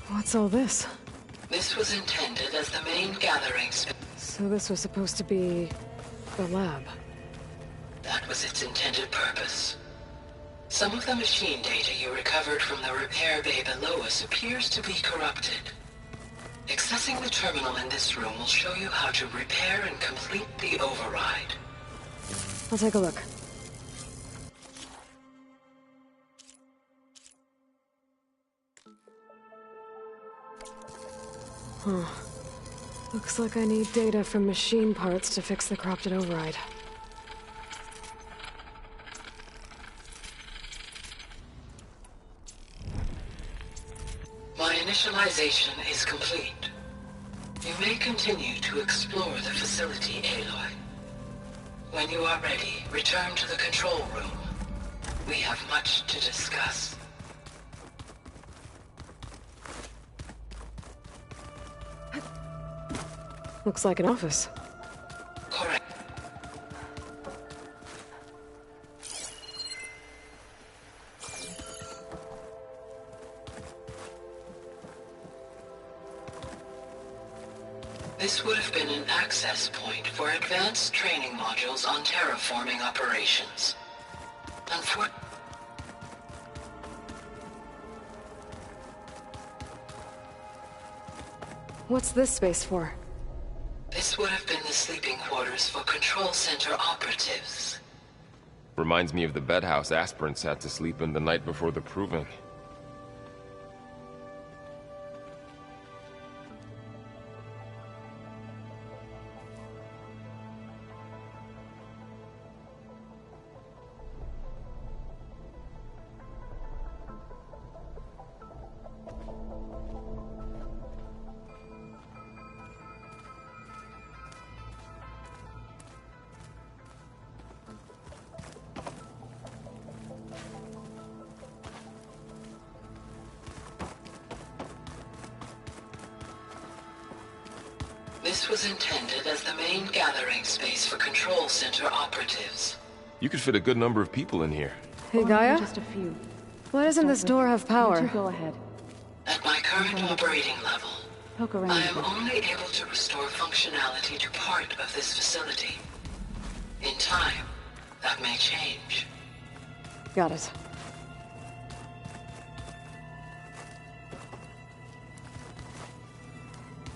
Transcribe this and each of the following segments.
What's all this? This was intended as the main gathering space. So this was supposed to be a lab. That was its intended purpose. Some of the machine data you recovered from the repair bay below us appears to be corrupted. Accessing the terminal in this room will show you how to repair and complete the override. I'll take a look. Huh. Looks like I need data from machine parts to fix the corrupted override. My initialization is complete. You may continue to explore the facility, Aloy. When you are ready, return to the control room. We have much to discuss. Looks like an office. Correct. This would have been an access point for advanced training modules on terraforming operations. What's this space for? This would have been the sleeping quarters for control center operatives. Reminds me of the bedhouse aspirants had to sleep in the night before the proving. This was intended as the main gathering space for control center operatives. You could fit a good number of people in here. Hey, Gaia? Just a few. Why doesn't this door have power? You go ahead. At my current operating level, Poke around I a am bit. only able to restore functionality to part of this facility. In time, that may change. Got it.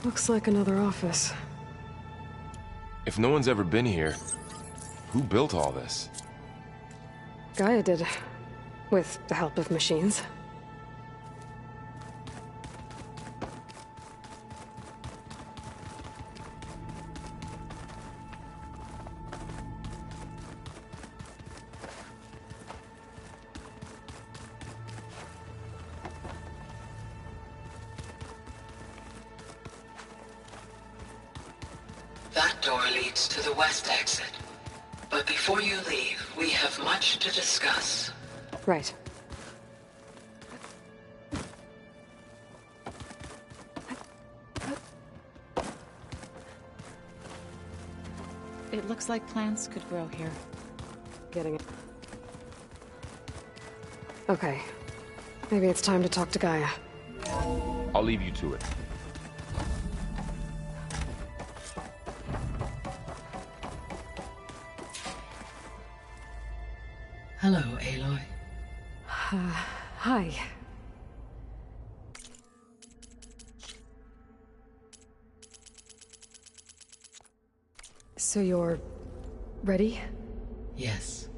Looks like another office. If no one's ever been here, who built all this? Gaia did. With the help of machines. That door leads to the west exit. But before you leave, we have much to discuss. Right. It looks like plants could grow here. Getting it. Okay. Maybe it's time to talk to Gaia. I'll leave you to it. Hello, Aloy. Hi. So you're ready? Yes.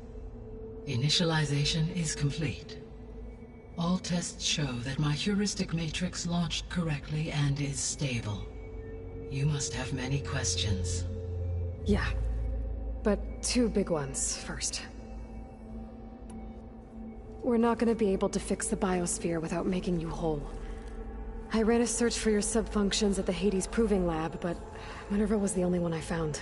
Initialization is complete. All tests show that my heuristic matrix launched correctly and is stable. You must have many questions. Yeah. But two big ones first. We're not gonna be able to fix the biosphere without making you whole. I ran a search for your subfunctions at the Hades Proving Lab, but Minerva was the only one I found.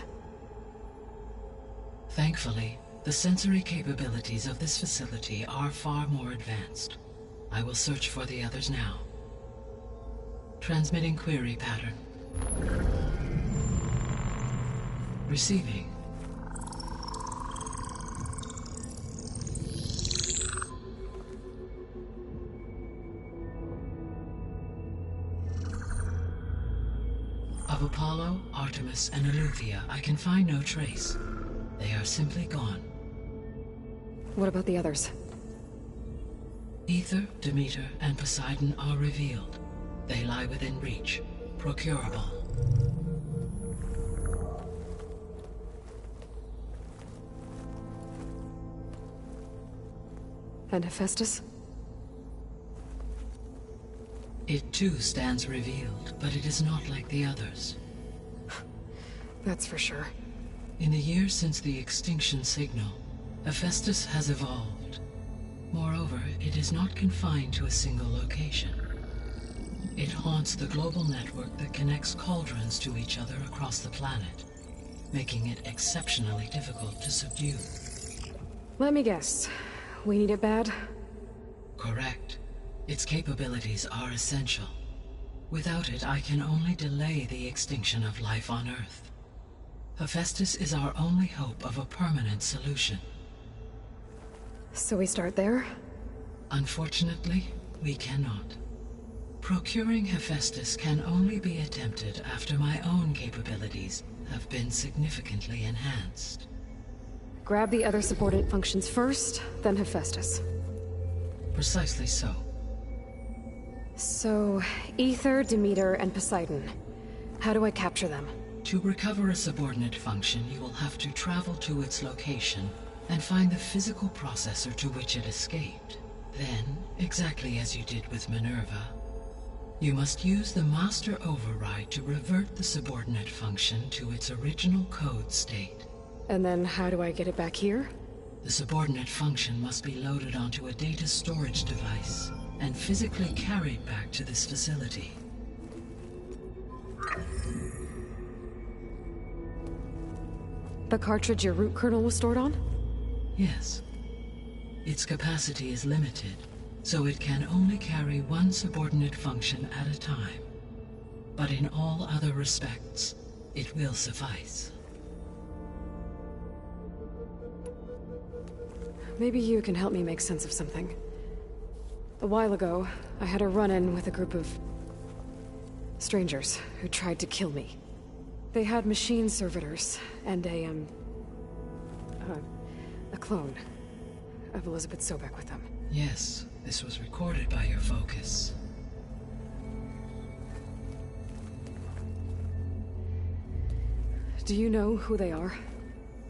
Thankfully, the sensory capabilities of this facility are far more advanced. I will search for the others now. Transmitting query pattern. Receiving. Of Apollo, Artemis, and Eleuthia, I can find no trace. They are simply gone. What about the others? Ether, Demeter, and Poseidon are revealed. They lie within reach, procurable. And Hephaestus? It too stands revealed, but it is not like the others. That's for sure. In the years since the extinction signal, Hephaestus has evolved. Moreover, it is not confined to a single location. It haunts the global network that connects cauldrons to each other across the planet, making it exceptionally difficult to subdue. Let me guess. We need it bad? Correct. Its capabilities are essential. Without it, I can only delay the extinction of life on Earth. Hephaestus is our only hope of a permanent solution. So we start there? Unfortunately, we cannot. Procuring Hephaestus can only be attempted after my own capabilities have been significantly enhanced. Grab the other subordinate functions first, then Hephaestus. Precisely so. So, Ether, Demeter, and Poseidon. How do I capture them? To recover a subordinate function, you will have to travel to its location and find the physical processor to which it escaped. Then, exactly as you did with Minerva, you must use the master override to revert the subordinate function to its original code state. And then how do I get it back here? The subordinate function must be loaded onto a data storage device and physically carried back to this facility. The cartridge your root kernel was stored on? Yes. Its capacity is limited, so it can only carry one subordinate function at a time. But in all other respects, it will suffice. Maybe you can help me make sense of something. A while ago, I had a run-in with a group of strangers who tried to kill me. They had machine servitors and a clone of Elizabeth Sobek with them. Yes, this was recorded by your focus. Do you know who they are?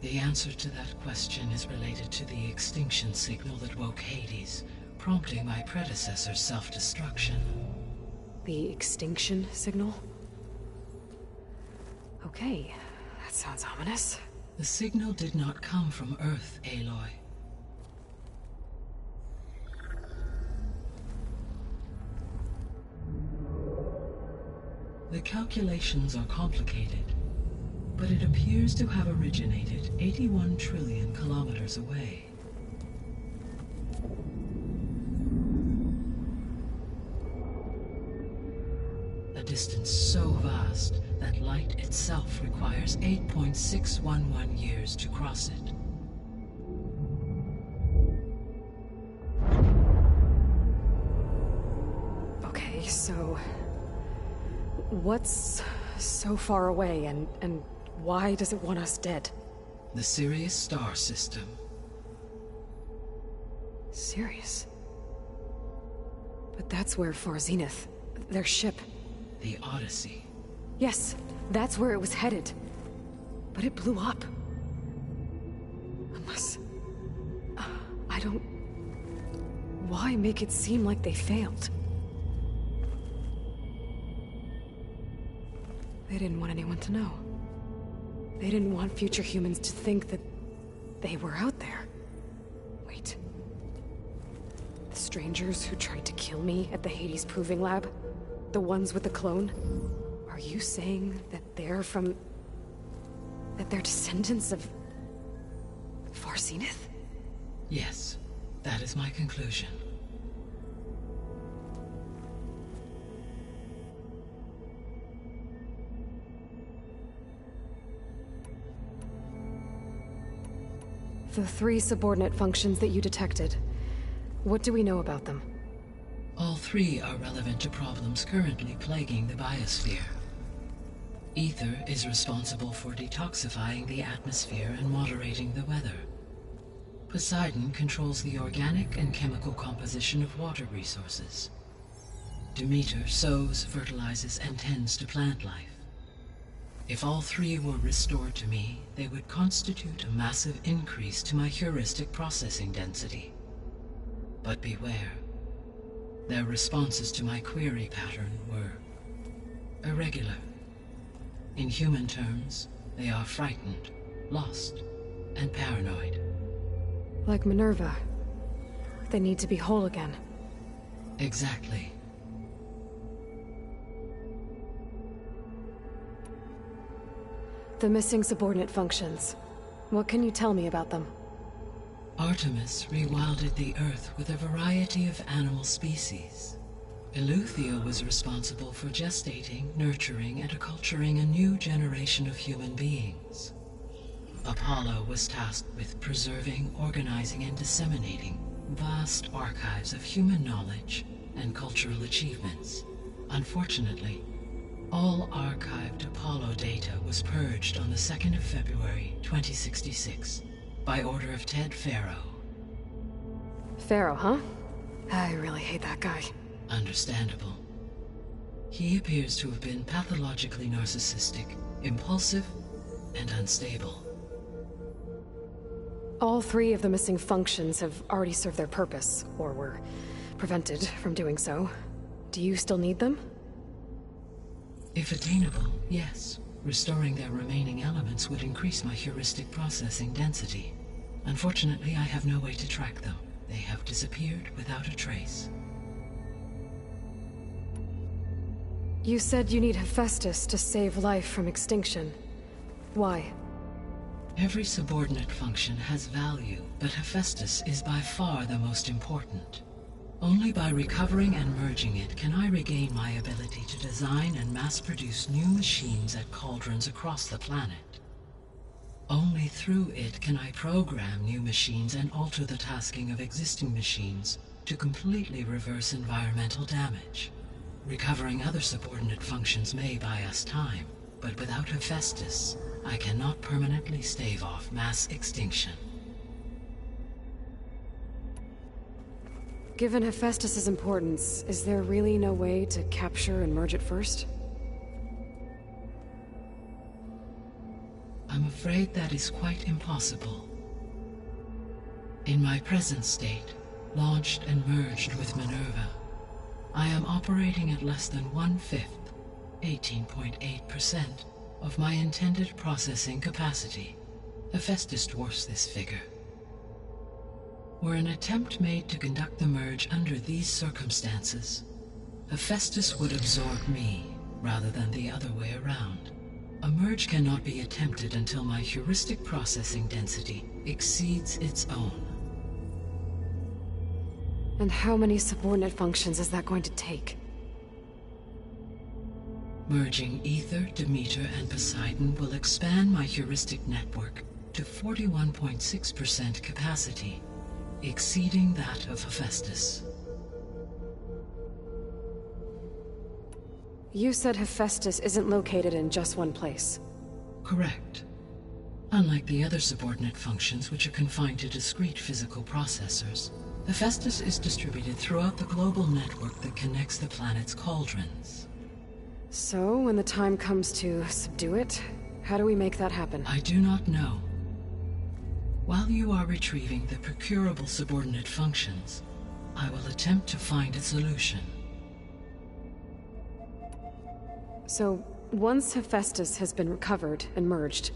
The answer to that question is related to the extinction signal that woke Hades, prompting my predecessor's self-destruction. The extinction signal? Okay, that sounds ominous. The signal did not come from Earth, Aloy. The calculations are complicated, but it appears to have originated 81 trillion kilometers away. A distance so vast that light itself requires 8.611 years to cross it. Okay, so what's so far away and why does it want us dead? The Sirius star system. Sirius? But that's where Far Zenith, their ship. The Odyssey. Yes, that's where it was headed. But it blew up. Unless... I don't... Why make it seem like they failed? They didn't want anyone to know. They didn't want future humans to think that they were out there. Wait. The strangers who tried to kill me at the Hades Proving Lab? The ones with the clone? Are you saying that they're from... that they're descendants of... Far Zenith? Yes, that is my conclusion. The 3 subordinate functions that you detected. What do we know about them? All 3 are relevant to problems currently plaguing the biosphere. Ether is responsible for detoxifying the atmosphere and moderating the weather. Poseidon controls the organic and chemical composition of water resources. Demeter sows, fertilizes, and tends to plant life. If all three were restored to me, they would constitute a massive increase to my heuristic processing density. But beware. Their responses to my query pattern were irregular. In human terms, they are frightened, lost, and paranoid. Like Minerva. They need to be whole again. Exactly. The missing subordinate functions. What can you tell me about them? Artemis rewilded the Earth with a variety of animal species. Eleuthia was responsible for gestating, nurturing, and acculturating a new generation of human beings. Apollo was tasked with preserving, organizing, and disseminating vast archives of human knowledge and cultural achievements. Unfortunately, all archived Apollo data was purged on the 2nd of February, 2066, by order of Ted Faro. Pharaoh, huh? I really hate that guy. Understandable. He appears to have been pathologically narcissistic, impulsive, and unstable. All three of the missing functions have already served their purpose, or were prevented from doing so. Do you still need them? If attainable, yes. Restoring their remaining elements would increase my heuristic processing density. Unfortunately, I have no way to track them. They have disappeared without a trace. You said you need Hephaestus to save life from extinction. Why? Every subordinate function has value, but Hephaestus is by far the most important. Only by recovering and merging it can I regain my ability to design and mass-produce new machines at cauldrons across the planet. Only through it can I program new machines and alter the tasking of existing machines to completely reverse environmental damage. Recovering other subordinate functions may buy us time, but without Hephaestus, I cannot permanently stave off mass extinction. Given Hephaestus's importance, is there really no way to capture and merge it first? I'm afraid that is quite impossible. In my present state, launched and merged with Minerva, I am operating at less than 1/5, 18.8%, of my intended processing capacity. Hephaestus dwarfs this figure. Were an attempt made to conduct the merge under these circumstances, Hephaestus would absorb me, rather than the other way around. A merge cannot be attempted until my heuristic processing density exceeds its own. And how many subordinate functions is that going to take? Merging Ether, Demeter, and Poseidon will expand my heuristic network to 41.6% capacity, exceeding that of Hephaestus. You said Hephaestus isn't located in just one place. Correct. Unlike the other subordinate functions, which are confined to discrete physical processors, Hephaestus is distributed throughout the global network that connects the planet's cauldrons. So, when the time comes to subdue it, how do we make that happen? I do not know. While you are retrieving the procurable subordinate functions, I will attempt to find a solution. So, once Hephaestus has been recovered and merged,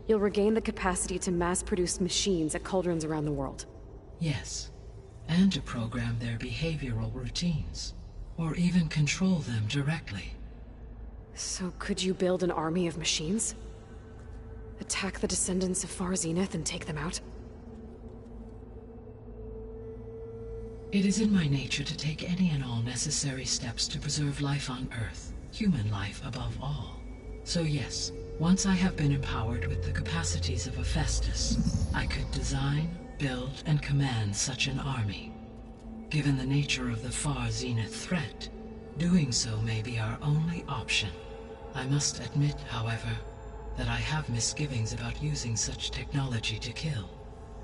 you'll regain the capacity to mass-produce machines at cauldrons around the world. Yes, and to program their behavioral routines, or even control them directly. So could you build an army of machines? Attack the descendants of Far Zenith and take them out? It is in my nature to take any and all necessary steps to preserve life on Earth, human life above all. So yes, once I have been empowered with the capacities of Hephaestus, I could design, build, and command such an army. Given the nature of the Far Zenith threat, doing so may be our only option. I must admit, however, that I have misgivings about using such technology to kill,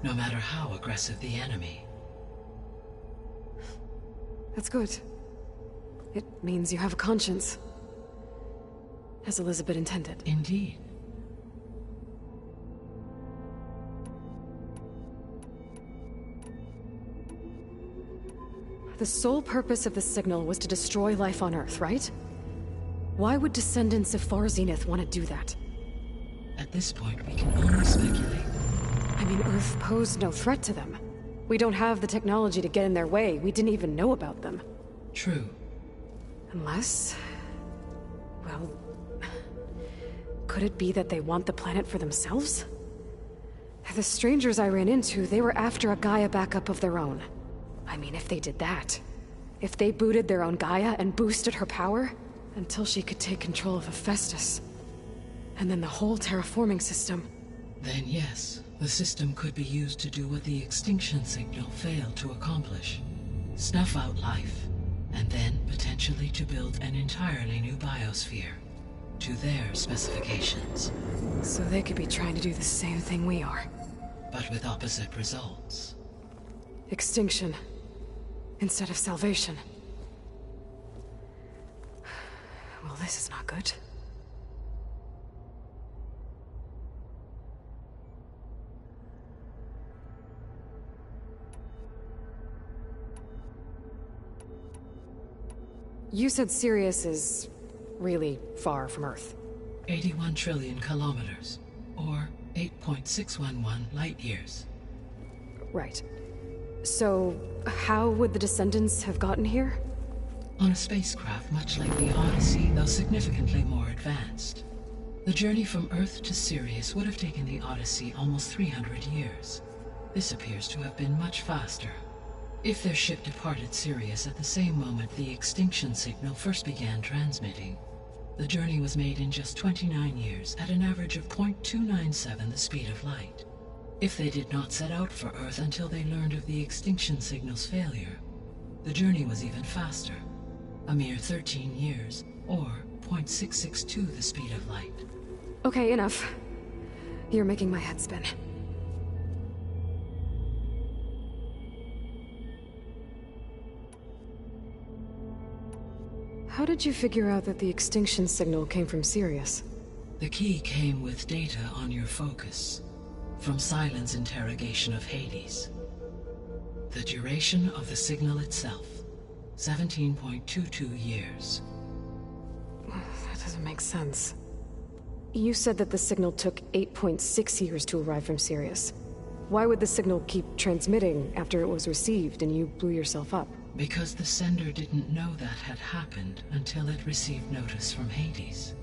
no matter how aggressive the enemy. That's good. It means you have a conscience. As Elizabeth intended. Indeed. The sole purpose of the signal was to destroy life on Earth, right? Why would descendants of Far Zenith want to do that? At this point, we can only speculate. I mean, Earth posed no threat to them. We don't have the technology to get in their way. We didn't even know about them. True. Unless... well... could it be that they want the planet for themselves? The strangers I ran into, they were after a Gaia backup of their own. I mean, if they did that... if they booted their own Gaia and boosted her power... until she could take control of Hephaestus. And then the whole terraforming system. Then yes, the system could be used to do what the extinction signal failed to accomplish. Snuff out life, and then potentially to build an entirely new biosphere. To their specifications. So they could be trying to do the same thing we are. But with opposite results. Extinction. Instead of salvation. Well, this is not good. You said Sirius is really far from Earth. 81 trillion kilometers, or 8.611 light years. Right. So, how would the descendants have gotten here? On a spacecraft much like the Odyssey, though significantly more advanced. The journey from Earth to Sirius would have taken the Odyssey almost 300 years. This appears to have been much faster. If their ship departed Sirius at the same moment the extinction signal first began transmitting, the journey was made in just 29 years at an average of 0.297 the speed of light. If they did not set out for Earth until they learned of the extinction signal's failure, the journey was even faster. A mere 13 years, or 0.662 the speed of light. Okay, enough. You're making my head spin. How did you figure out that the extinction signal came from Sirius? The key came with data on your focus, from Silent's interrogation of Hades. The duration of the signal itself, 17.22 years. That doesn't make sense. You said that the signal took 8.6 years to arrive from Sirius. Why would the signal keep transmitting after it was received and you blew yourself up? Because the sender didn't know that had happened until it received notice from Hades.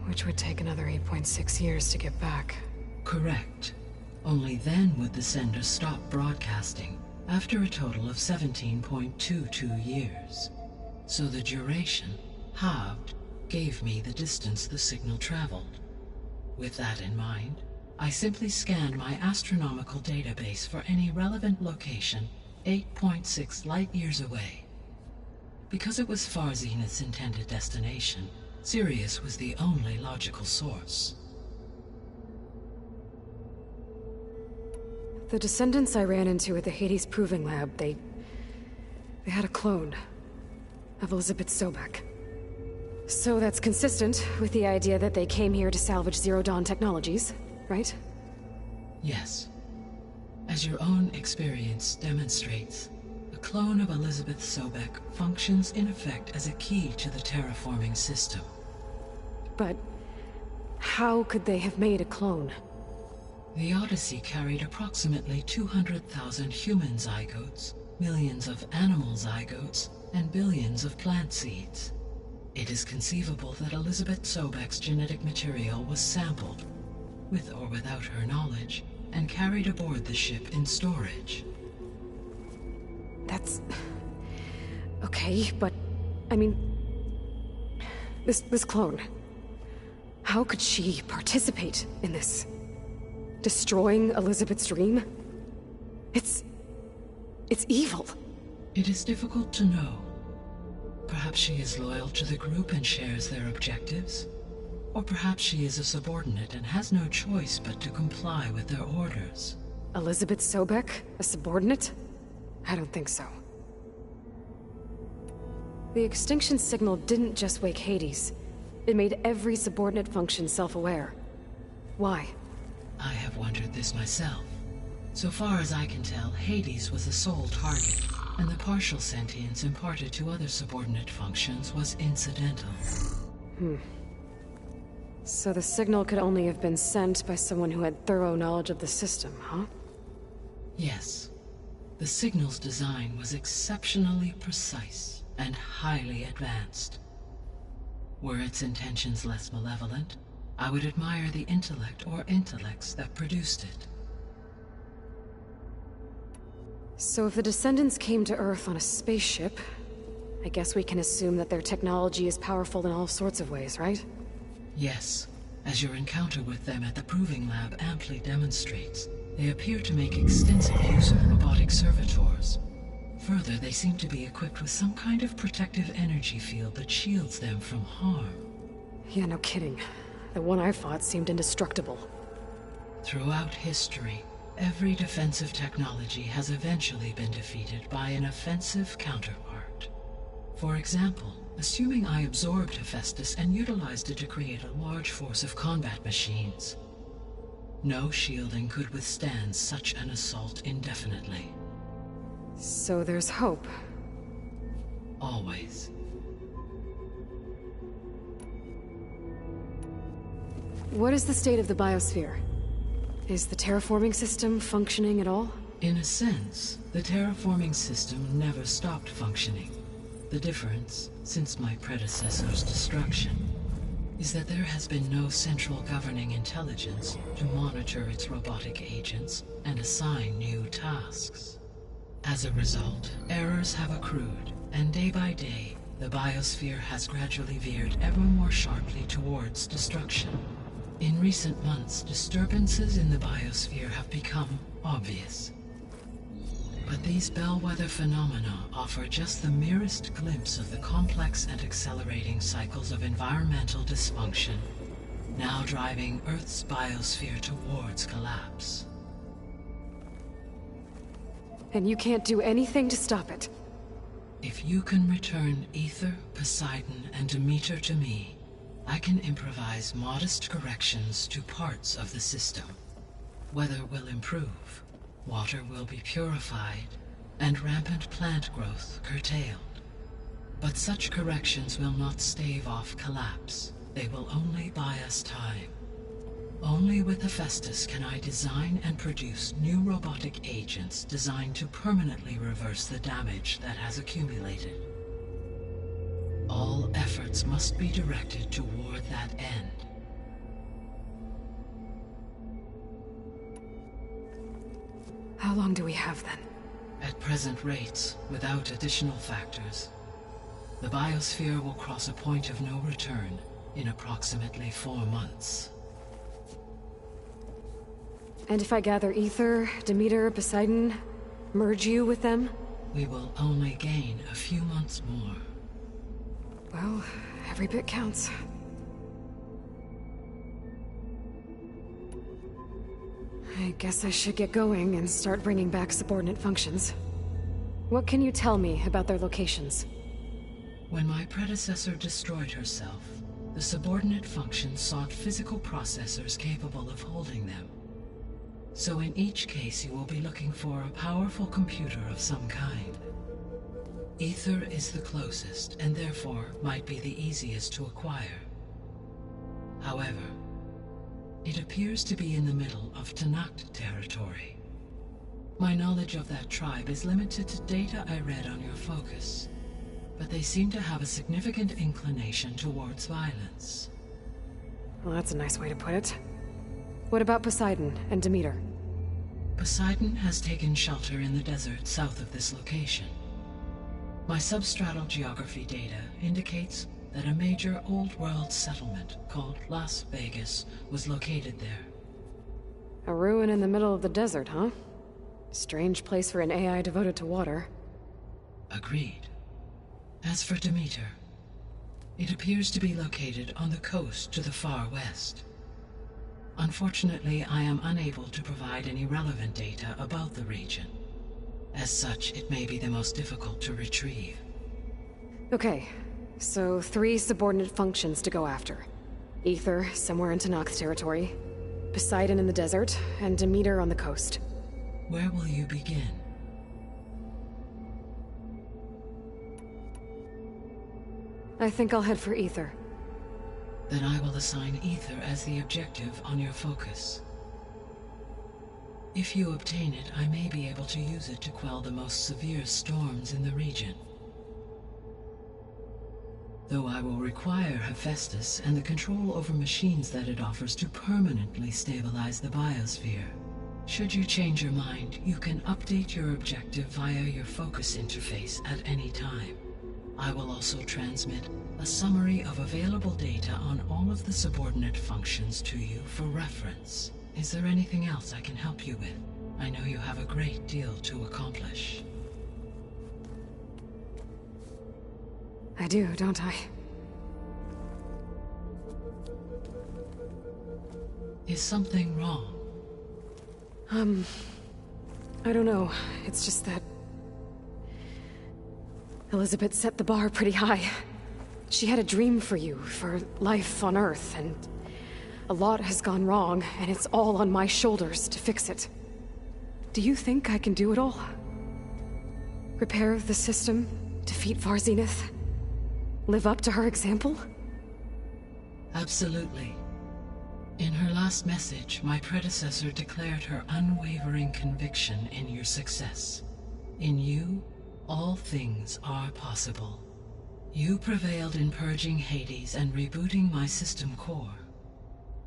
Which would take another 8.6 years to get back. Correct. Only then would the sender stop broadcasting, after a total of 17.22 years. So the duration, halved, gave me the distance the signal traveled. With that in mind, I simply scanned my astronomical database for any relevant location 8.6 light-years away. Because it was Far Zenith's intended destination, Sirius was the only logical source. The descendants I ran into at the Hades Proving Lab, they had a clone of Elizabeth Sobek. So that's consistent with the idea that they came here to salvage Zero Dawn technologies, right? Yes. As your own experience demonstrates, a clone of Elizabeth Sobek functions in effect as a key to the terraforming system. But how could they have made a clone? The Odyssey carried approximately 200,000 human zygotes, millions of animal zygotes, and billions of plant seeds. It is conceivable that Elizabeth Sobek's genetic material was sampled, with or without her knowledge, and carried aboard the ship in storage. That's... okay, but... I mean... This clone... How could she participate in this? Destroying Elizabeth's dream? It's evil. It is difficult to know. Perhaps Perhaps she is loyal to the group and shares their objectives. Or perhaps she is a subordinate and has no choice but to comply with their orders. Elizabeth Sobek? A subordinate? I don't think so. The extinction signal didn't just wake Hades. It made every subordinate function self-aware. Why? I have wondered this myself. So far as I can tell, Hades was the sole target, and the partial sentience imparted to other subordinate functions was incidental. So the signal could only have been sent by someone who had thorough knowledge of the system, huh? Yes. The signal's design was exceptionally precise and highly advanced. Were its intentions less malevolent, I would admire the intellect or intellects that produced it. So if the descendants came to Earth on a spaceship, I guess we can assume that their technology is powerful in all sorts of ways, right? Yes. As your encounter with them at the Proving Lab amply demonstrates, they appear to make extensive use of robotic servitors. Further, they seem to be equipped with some kind of protective energy field that shields them from harm. Yeah, no kidding. The one I fought seemed indestructible. Throughout history, every defensive technology has eventually been defeated by an offensive counterpart. For example, assuming I absorbed Hephaestus and utilized it to create a large force of combat machines. No shielding could withstand such an assault indefinitely. So there's hope. Always. What is the state of the biosphere? Is the terraforming system functioning at all? In a sense, the terraforming system never stopped functioning. The difference, since my predecessor's destruction, is that there has been no central governing intelligence to monitor its robotic agents and assign new tasks. As a result, errors have accrued, and day by day, the biosphere has gradually veered ever more sharply towards destruction. In recent months, disturbances in the biosphere have become obvious. But these bellwether phenomena offer just the merest glimpse of the complex and accelerating cycles of environmental dysfunction, now driving Earth's biosphere towards collapse. And you can't do anything to stop it? If you can return Ether, Poseidon, and Demeter to me, I can improvise modest corrections to parts of the system. Weather will improve, water will be purified, and rampant plant growth curtailed. But such corrections will not stave off collapse. They will only buy us time. Only with Hephaestus can I design and produce new robotic agents designed to permanently reverse the damage that has accumulated. All efforts must be directed toward that end. How long do we have then? At present rates, without additional factors, the biosphere will cross a point of no return in approximately 4 months. And if I gather Ether, Demeter, Poseidon, merge you with them? We will only gain a few months more. Well, every bit counts. I guess I should get going and start bringing back subordinate functions. What can you tell me about their locations? When my predecessor destroyed herself, the subordinate functions sought physical processors capable of holding them. So in each case you will be looking for a powerful computer of some kind. Ether is the closest, and therefore might be the easiest to acquire. However, it appears to be in the middle of Tanakh territory. My knowledge of that tribe is limited to data I read on your focus, but they seem to have a significant inclination towards violence. Well, that's a nice way to put it. What about Poseidon and Demeter? Poseidon has taken shelter in the desert south of this location. My substratal geography data indicates that a major old-world settlement called Las Vegas was located there. A ruin in the middle of the desert, huh? Strange place for an AI devoted to water. Agreed. As for Demeter, it appears to be located on the coast to the far west. Unfortunately, I am unable to provide any relevant data about the region. As such, it may be the most difficult to retrieve. Okay, so 3 subordinate functions to go after. Ether, somewhere in Tanak's territory. Poseidon in the desert, and Demeter on the coast. Where will you begin? I think I'll head for Ether. Then I will assign Ether as the objective on your focus. If you obtain it, I may be able to use it to quell the most severe storms in the region. Though I will require Hephaestus and the control over machines that it offers to permanently stabilize the biosphere. Should you change your mind, you can update your objective via your focus interface at any time. I will also transmit a summary of available data on all of the subordinate functions to you for reference. Is there anything else I can help you with? I know you have a great deal to accomplish. I do, don't I? Is something wrong? I don't know. It's just that Elizabeth set the bar pretty high. She had a dream for you, for life on Earth, and a lot has gone wrong, and it's all on my shoulders to fix it. Do you think I can do it all? Repair the system, defeat Varzenith, live up to her example? Absolutely. In her last message, my predecessor declared her unwavering conviction in your success. In you, all things are possible. You prevailed in purging Hades and rebooting my system core.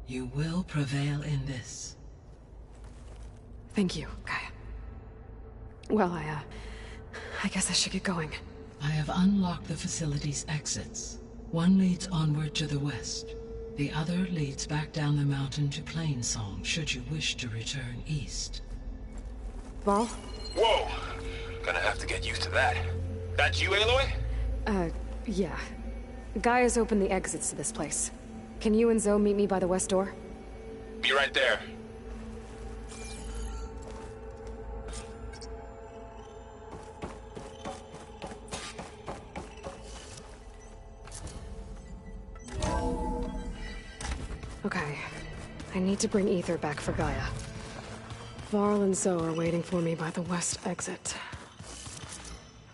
You will prevail in this. Thank you, Gaia. Well, I guess I should get going. I have unlocked the facility's exits. One leads onward to the west. The other leads back down the mountain to Plainsong, should you wish to return east. Varl? Whoa! Gonna have to get used to that. That's you, Aloy? Yeah. Gaia's opened the exits to this place. Can you and Zoe meet me by the west door? Be right there. Okay. I need to bring Ether back for Gaia. Varl and Zoe are waiting for me by the west exit.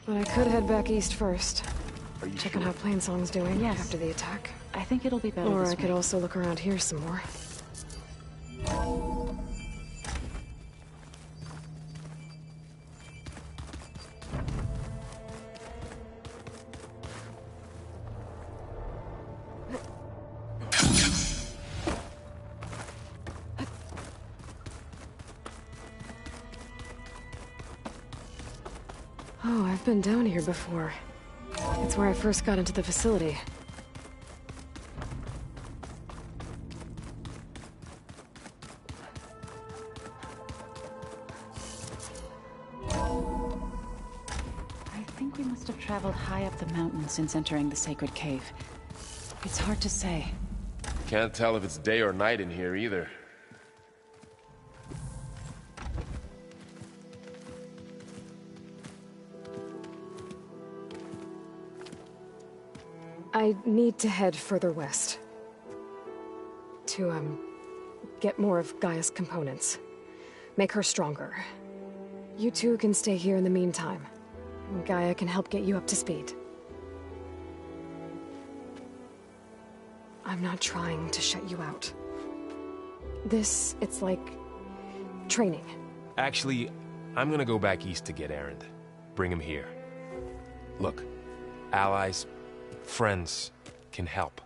But I could head back east first. Check on how Plainsong's doing Yes. after the attack. I think it'll be better Or this I could way. also look around here some more. Oh, I've been down here before. It's where I first got into the facility. I think we must have traveled high up the mountain since entering the sacred cave. It's hard to say. Can't tell if it's day or night in here either. I need to head further west. To, get more of Gaia's components. Make her stronger. You two can stay here in the meantime. Gaia can help get you up to speed. I'm not trying to shut you out. It's like training. Actually, I'm gonna go back east to get Erend. Bring him here. Look, allies, friends can help.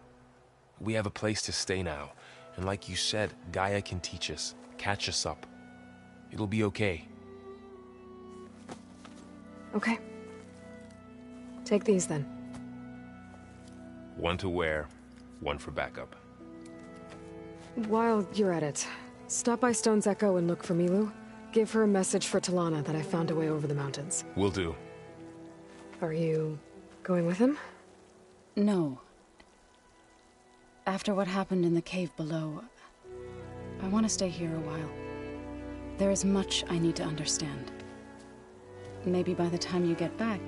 We have a place to stay now, and like you said, Gaia can teach us, catch us up. It'll be okay. Okay. Take these then. One to wear, one for backup. While you're at it, stop by Stone's Echo and look for Milu. Give her a message for Talana that I found a way over the mountains. Will do. Are you Going with him? No. After what happened in the cave below, I want to stay here a while. There is much I need to understand. Maybe by the time you get back,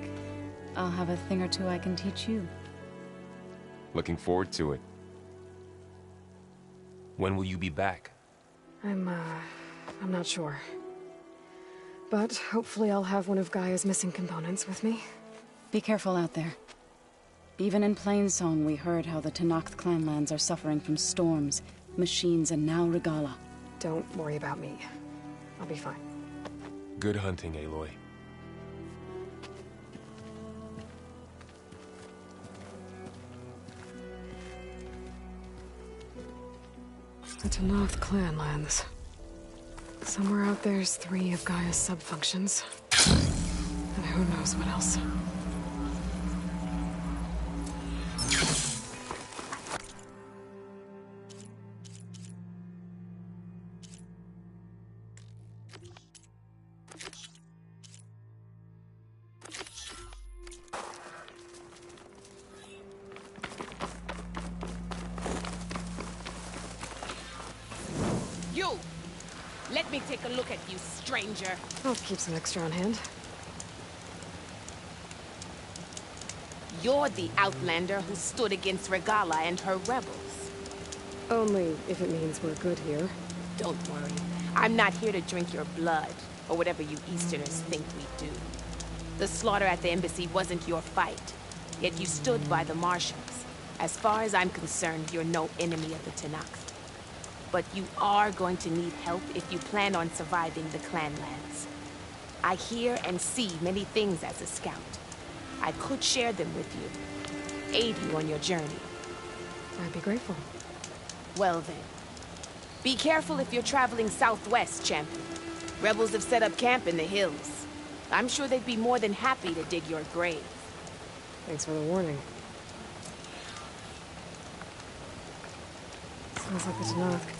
I'll have a thing or two I can teach you. Looking forward to it. When will you be back? I'm not sure. But hopefully I'll have one of Gaia's missing components with me. Be careful out there. Even in Plainsong, we heard how the Tenakth clanlands are suffering from storms, machines, and now Regala. Don't worry about me. I'll be fine. Good hunting, Aloy. The Tenakth clanlands. Somewhere out there's 3 of Gaia's subfunctions. And who knows what else. You! Let me take a look at you, stranger. I'll keep some extra on hand. You're the outlander who stood against Regala and her rebels. Only if it means we're good here. Don't worry. I'm not here to drink your blood, or whatever you Easterners think we do. The slaughter at the embassy wasn't your fight, yet you stood by the Marshals. As far as I'm concerned, you're no enemy of the Tenakth. But you are going to need help if you plan on surviving the clanlands. I hear and see many things as a scout. I could share them with you, aid you on your journey. I'd be grateful. Well then, be careful if you're traveling southwest, champion. Rebels have set up camp in the hills. I'm sure they'd be more than happy to dig your grave. Thanks for the warning. Sounds like the Tenakth.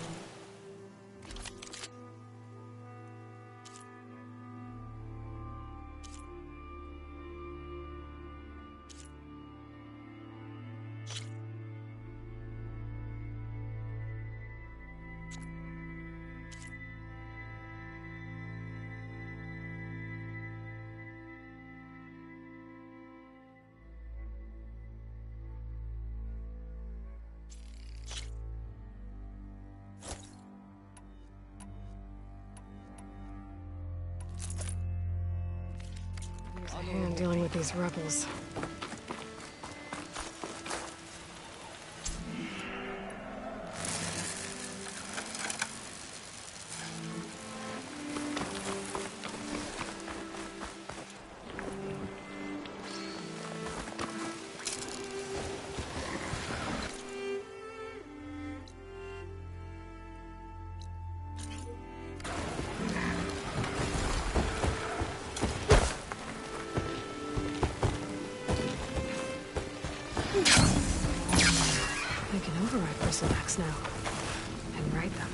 There's a hand dealing with these rebels. I can override bristlecks now, and ride them.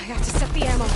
have to set the ammo.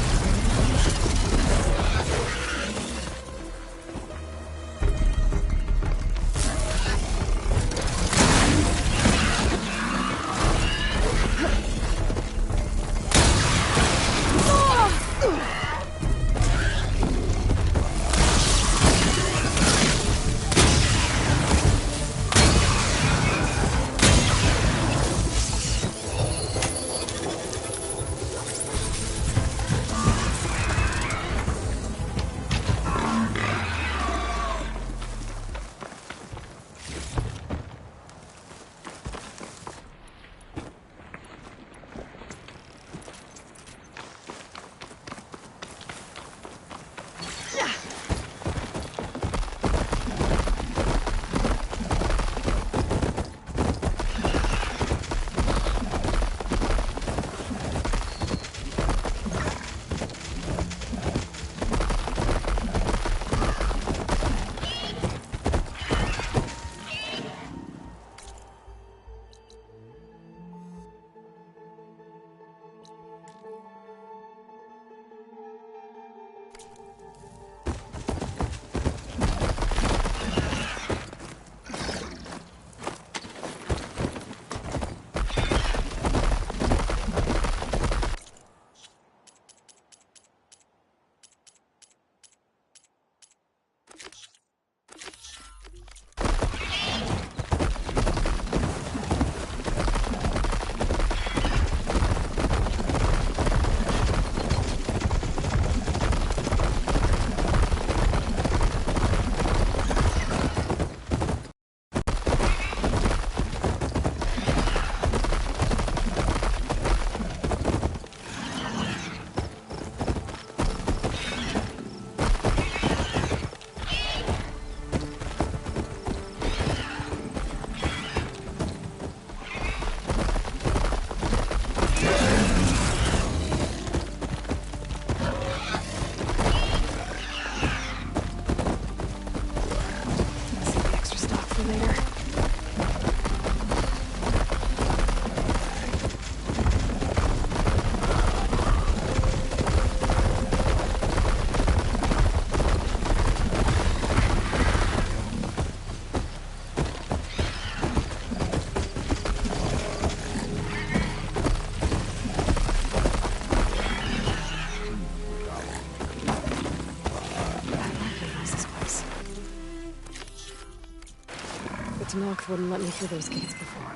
Knock wouldn't let me through those gates before.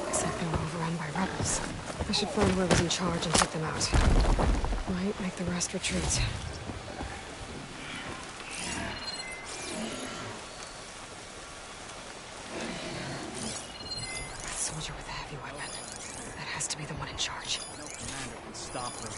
Except they were overrun by rebels. I should find whoever's in charge and take them out. Might make the rest retreat. That soldier with a heavy weapon. That has to be the one in charge. No commander can stop her.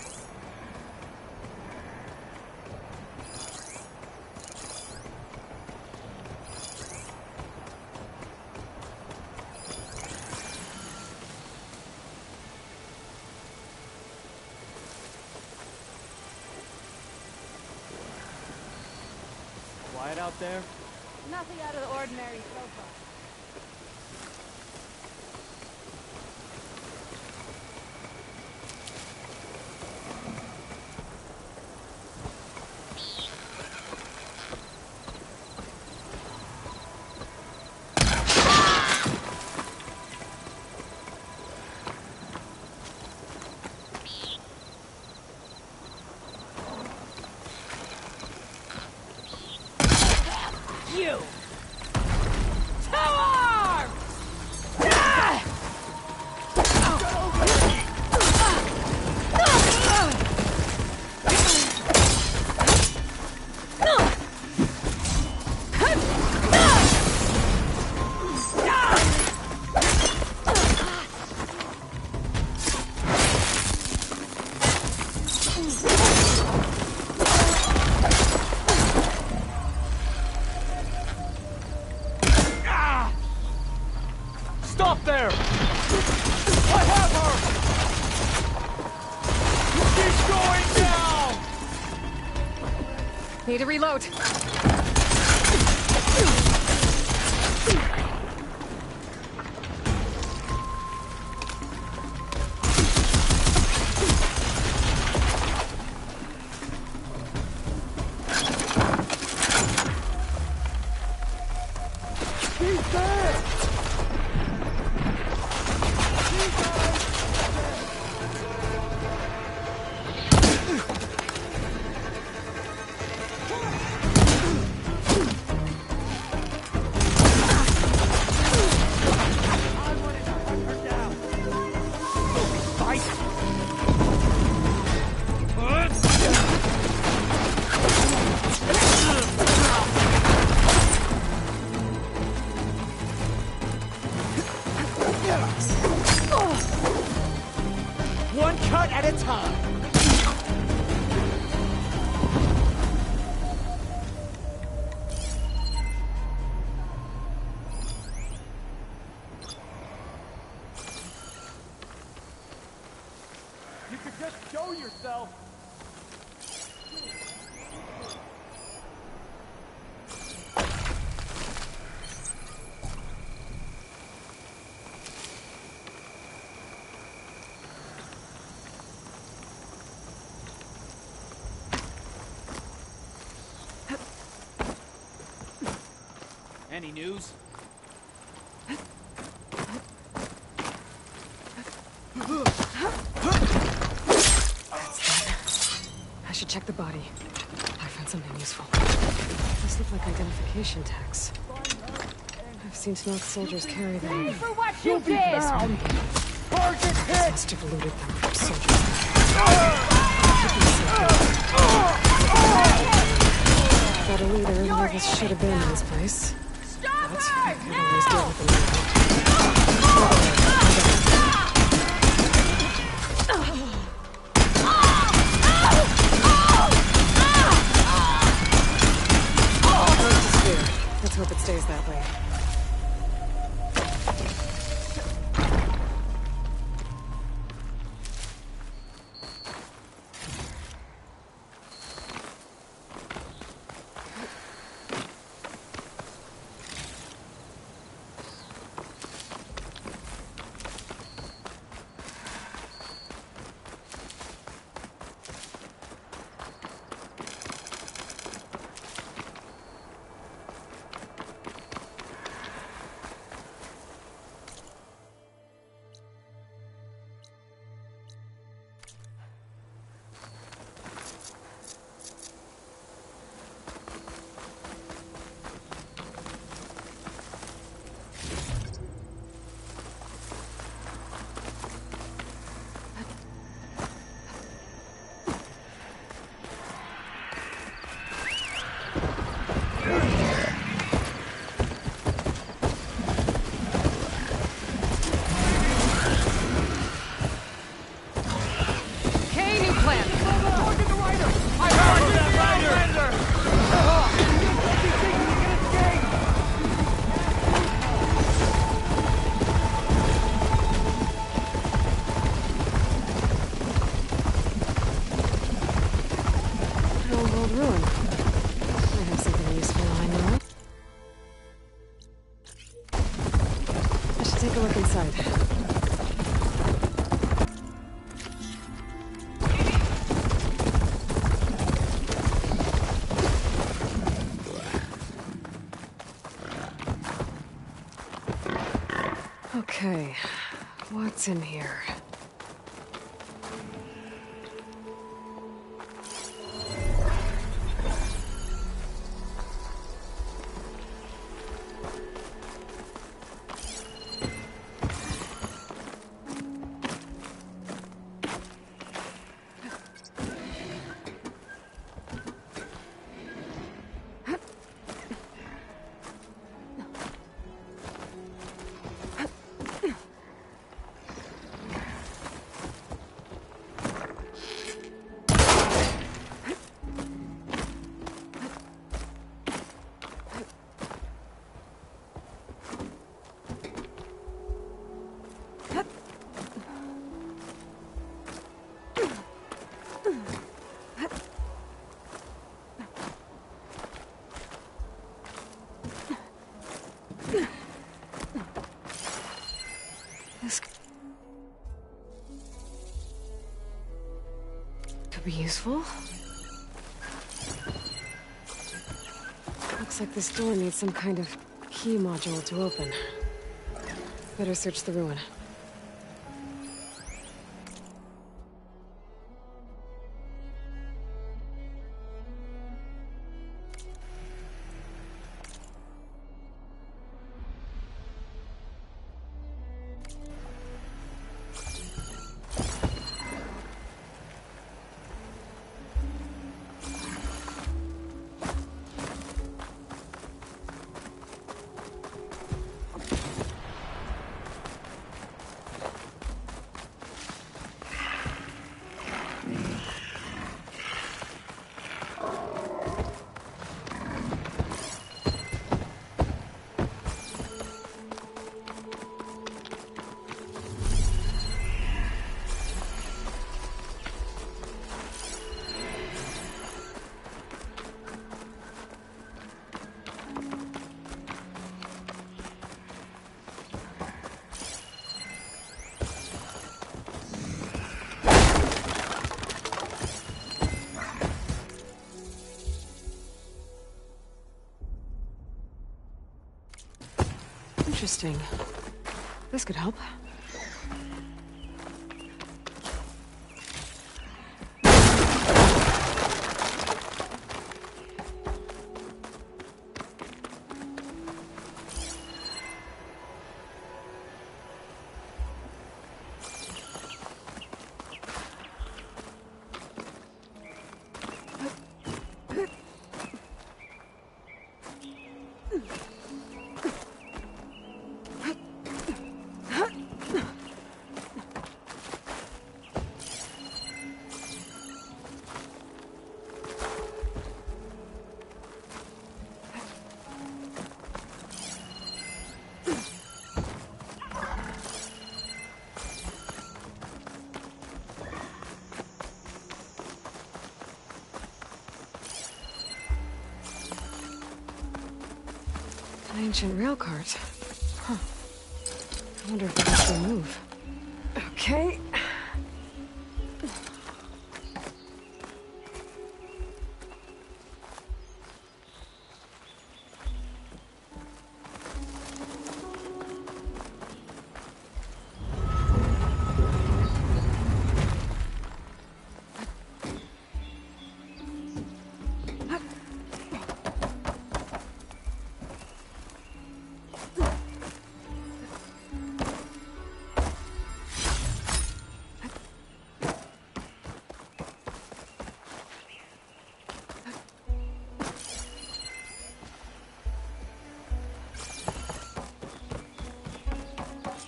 Quiet out there? Nothing out of the ordinary so far. You! To arms! Ah! Stop there! I have her! She's going down! Need to reload. cut at a time. You could just show yourself. Any news? I should check the body. I found something useful. These look like identification tags. I've seen Snoke soldiers carry them. Pay for what you did! Target hit! Must have looted them from soldiers. Got a leader who never should have been in this place. Stop But her! I can always deal with them. Let's hope it stays that way. Take a look inside. Okay, what's in here? This could be useful. Looks like this door needs some kind of key module to open. Better search the ruin. Interesting. This could help. An ancient rail cart. Huh. I wonder if it can still move. Okay.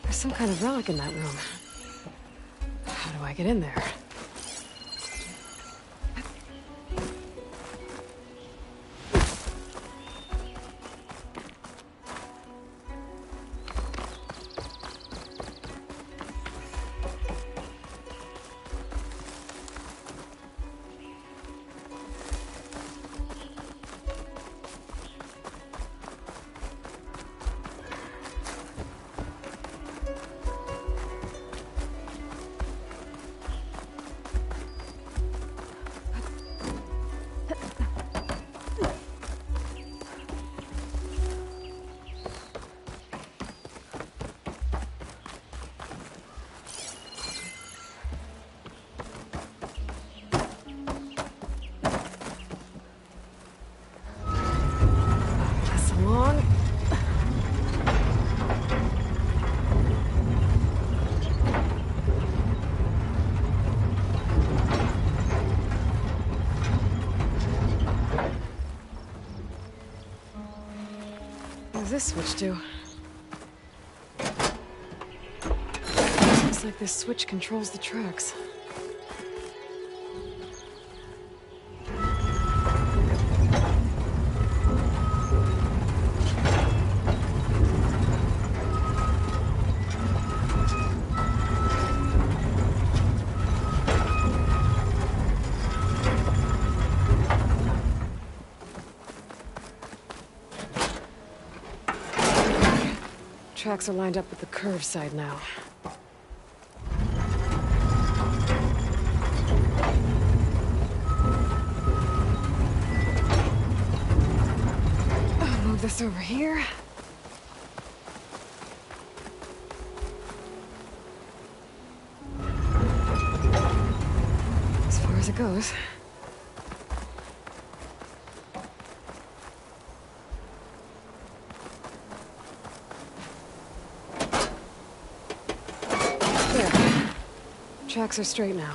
There's some kind of relic in that room. How do I get in there? Pass along. What does this switch do? Looks like this switch controls the tracks. Tracks are lined up with the curved side now. I'll move this over here. As far as it goes. There. Tracks are straight now.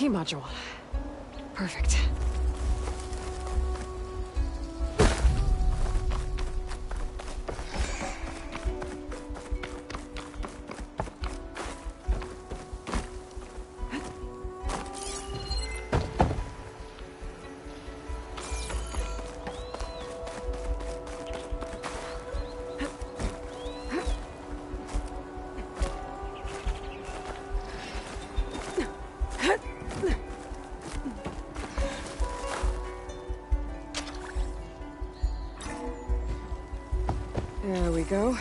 Key module. Perfect. There we go.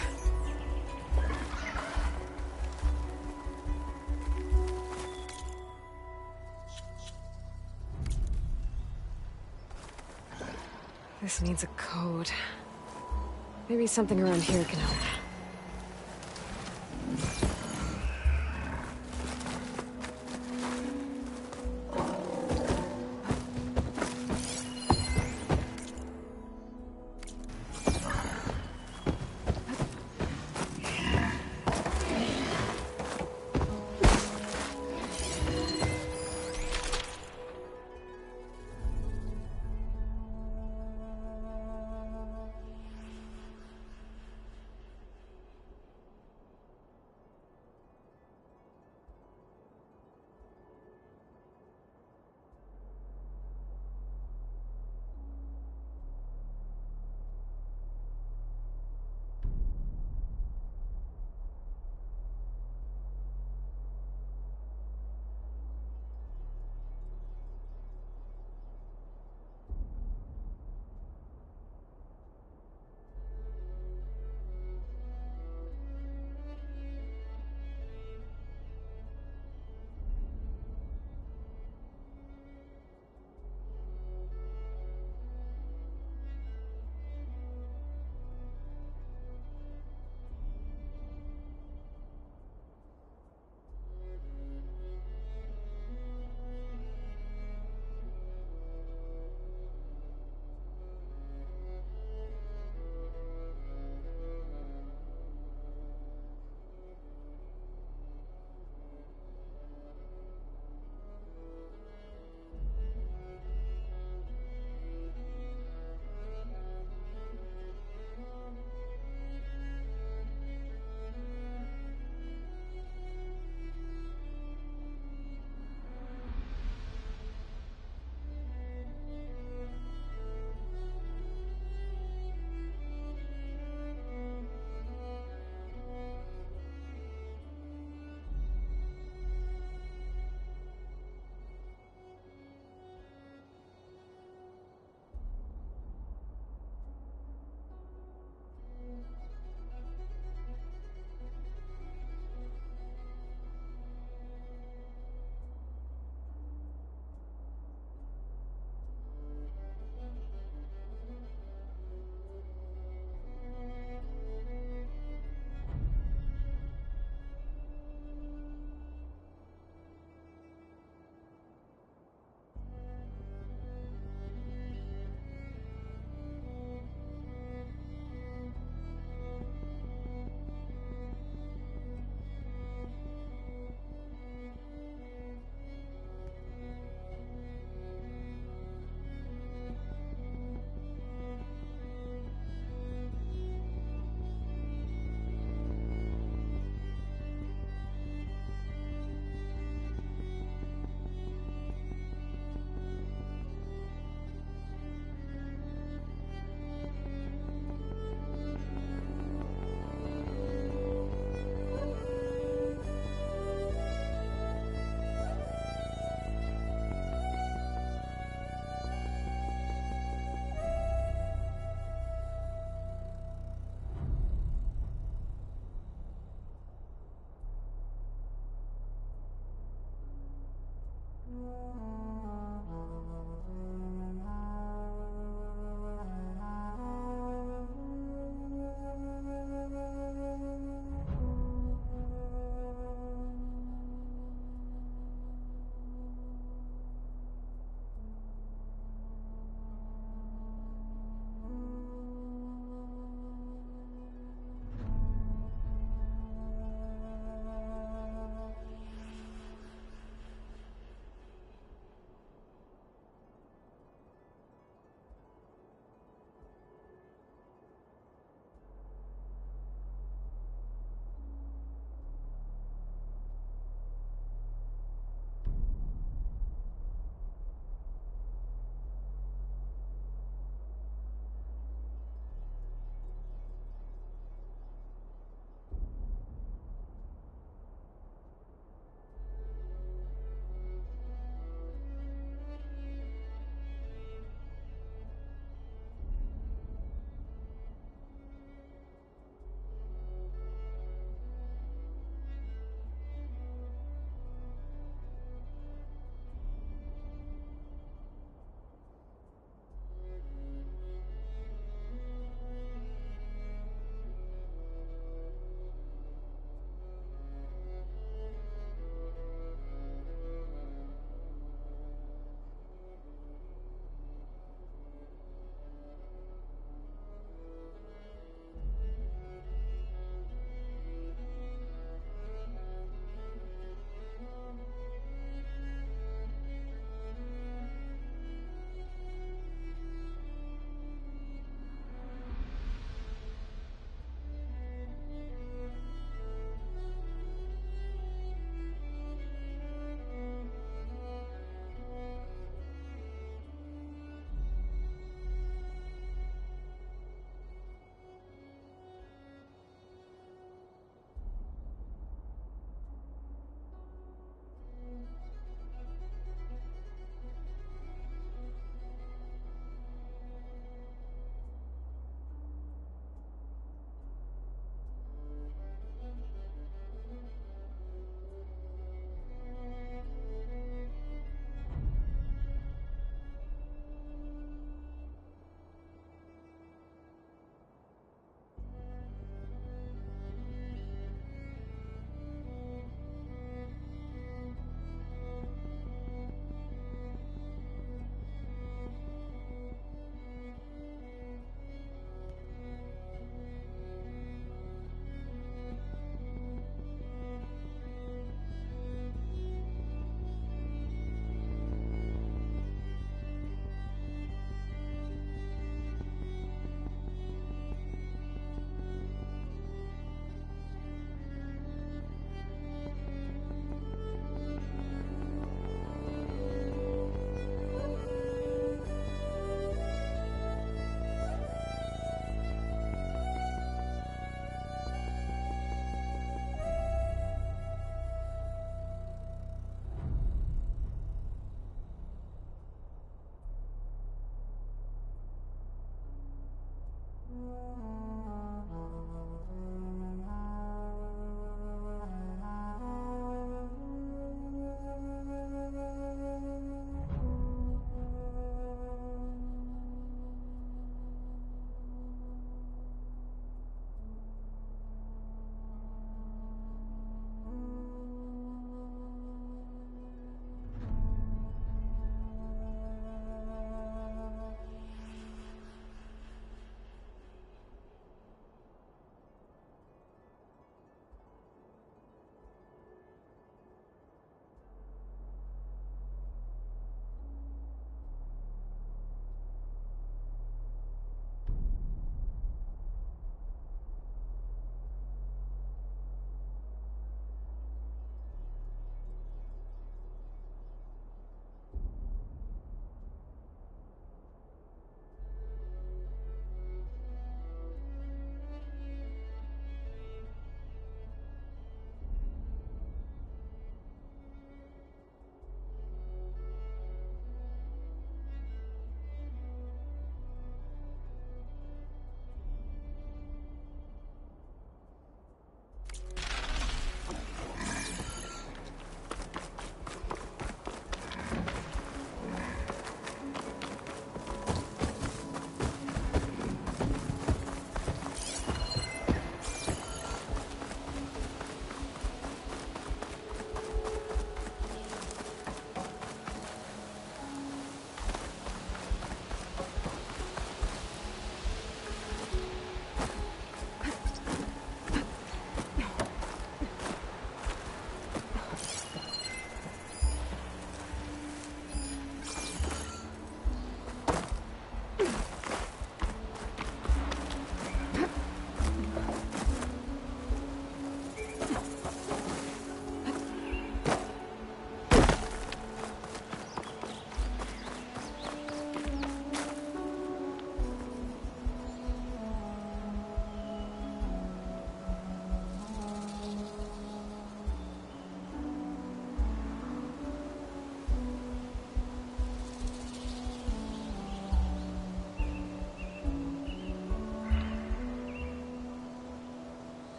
This needs a code. Maybe something around here can help.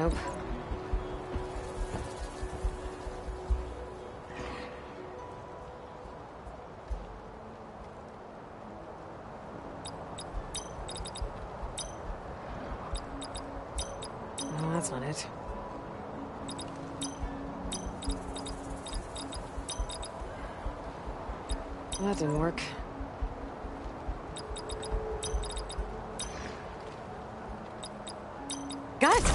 Nope. No, that's not it. Well, that didn't work. Got it!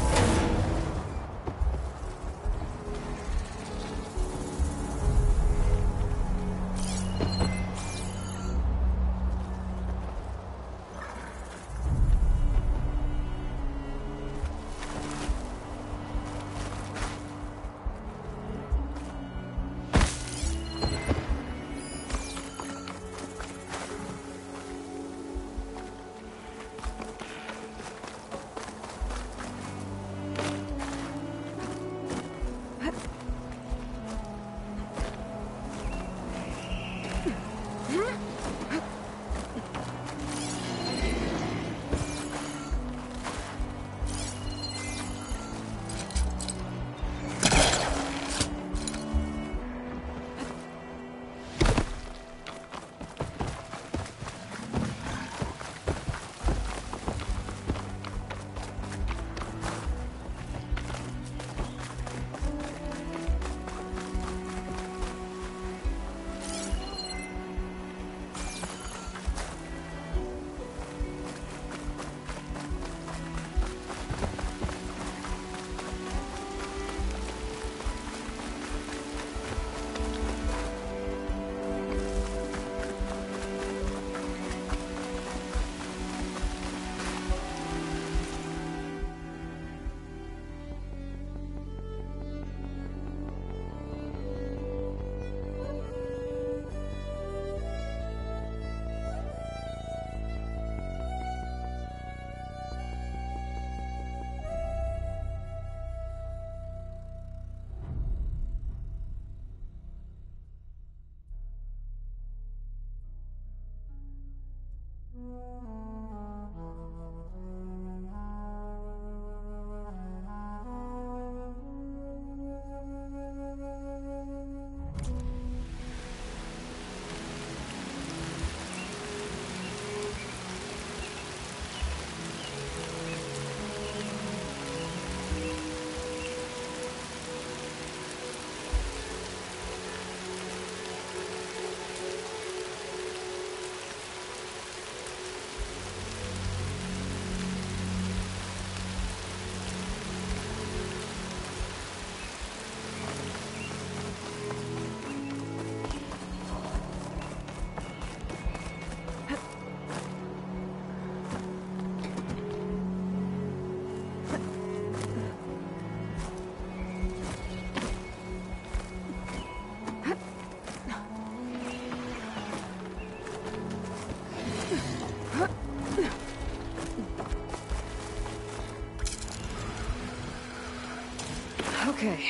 Okay,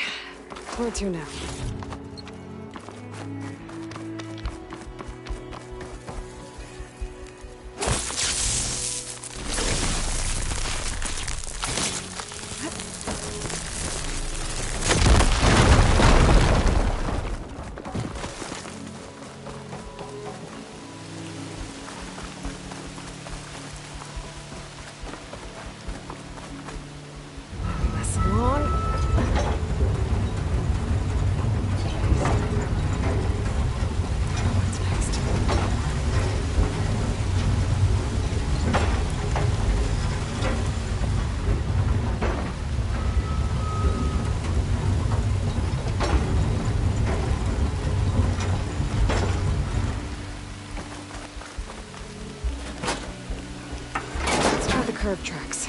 where to now? This long. What's next? Let's try the curve tracks.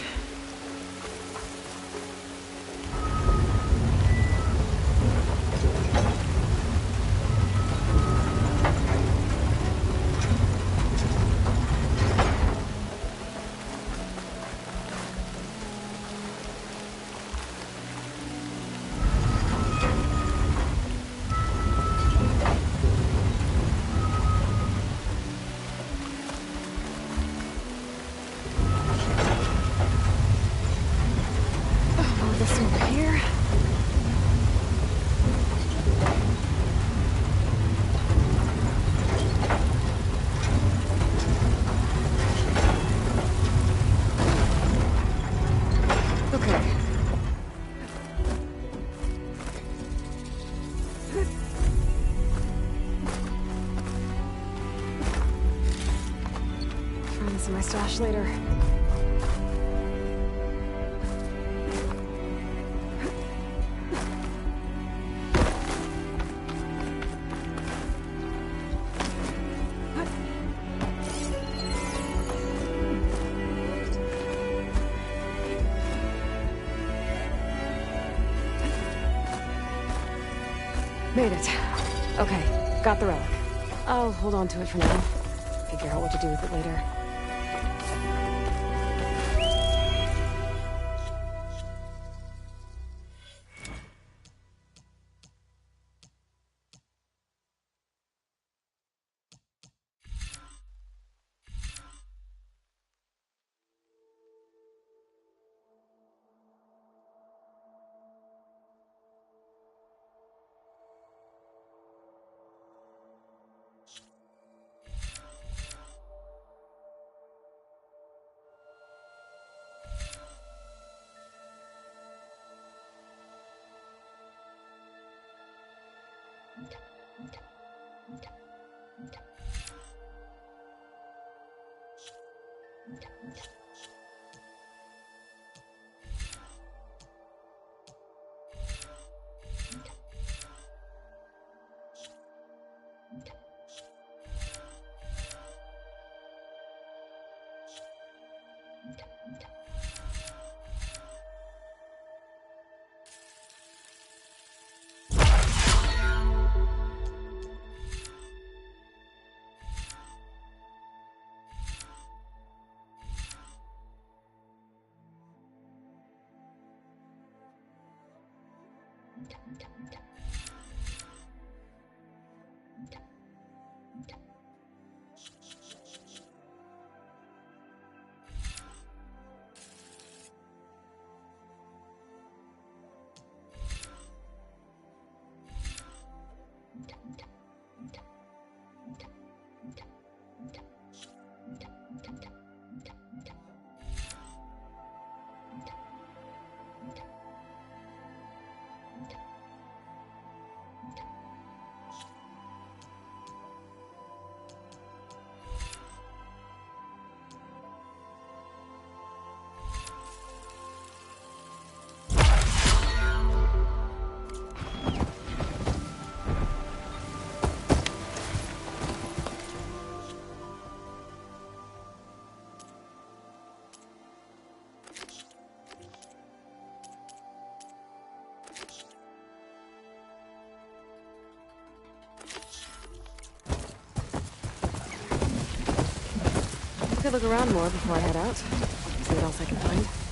this in my stash later. Made it. Okay, got the relic. I'll hold on to it for now. Figure out what to do with it later. I could look around more before I head out. See what else I can find.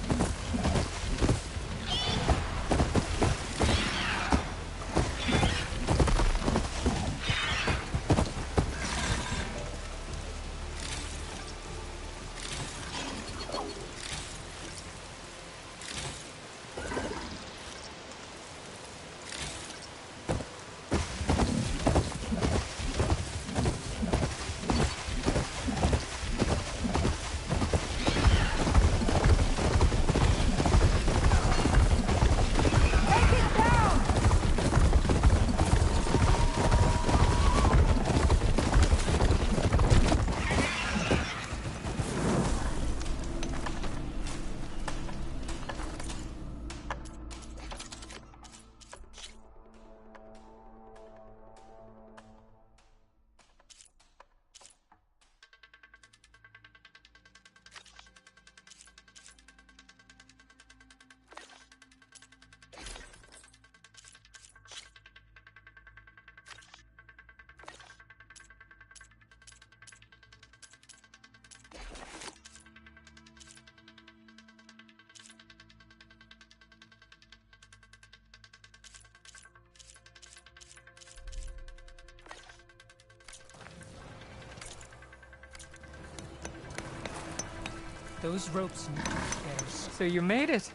Those ropes need repairs. So you made it.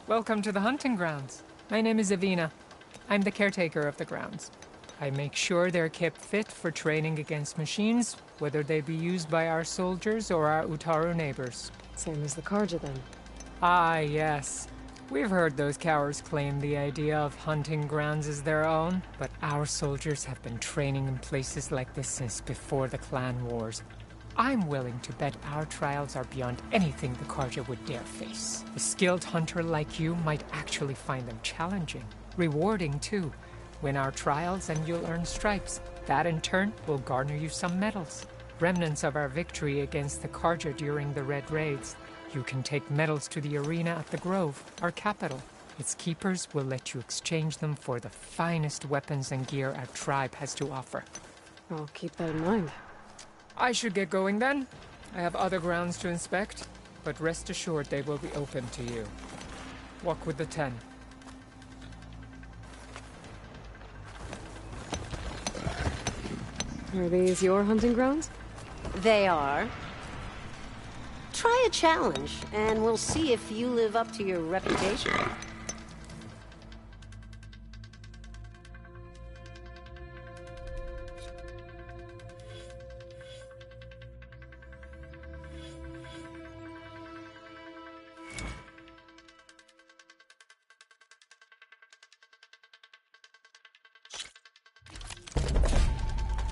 Welcome to the hunting grounds. My name is Avina. I'm the caretaker of the grounds. I make sure they're kept fit for training against machines, whether they be used by our soldiers or our Utaru neighbors. Same as the Karja, then. Ah, yes. We've heard those cowards claim the idea of hunting grounds as their own, but our soldiers have been training in places like this since before the clan wars. I'm willing to bet our trials are beyond anything the Carja would dare face. A skilled hunter like you might actually find them challenging. Rewarding, too. Win our trials and you'll earn stripes. That, in turn, will garner you some medals. Remnants of our victory against the Carja during the Red Raids. You can take medals to the arena at the Grove, our capital. Its keepers will let you exchange them for the finest weapons and gear our tribe has to offer. I'll keep that in mind. I should get going then. I have other grounds to inspect, but rest assured they will be open to you. Walk with the 10. Are these your hunting grounds? They are. Try a challenge, and we'll see if you live up to your reputation.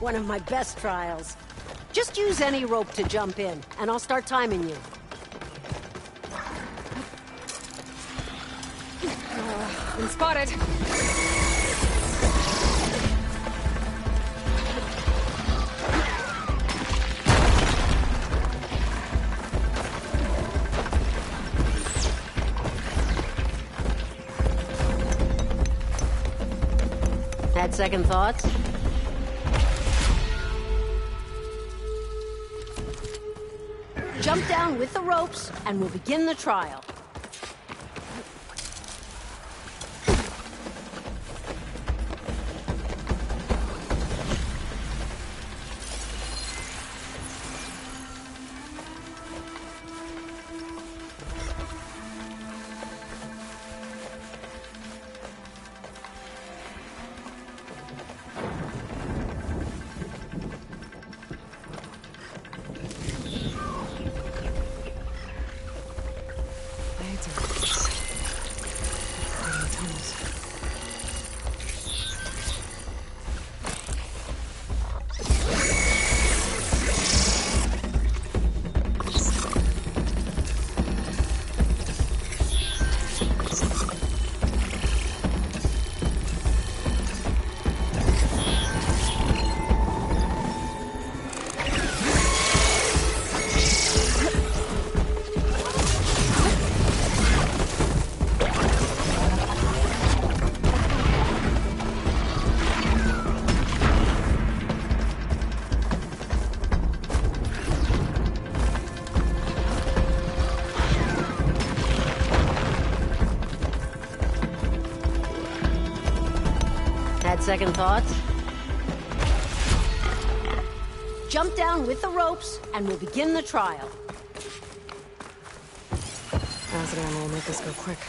One of my best trials. Just use any rope to jump in, and I'll start timing you. Been spotted. Had second thoughts? Jump down with the ropes, and we'll begin the trial. Second thoughts? Jump down with the ropes, and we'll begin the trial. Acid ammo will make this go quick.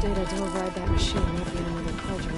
Data to override that machine might be another culture.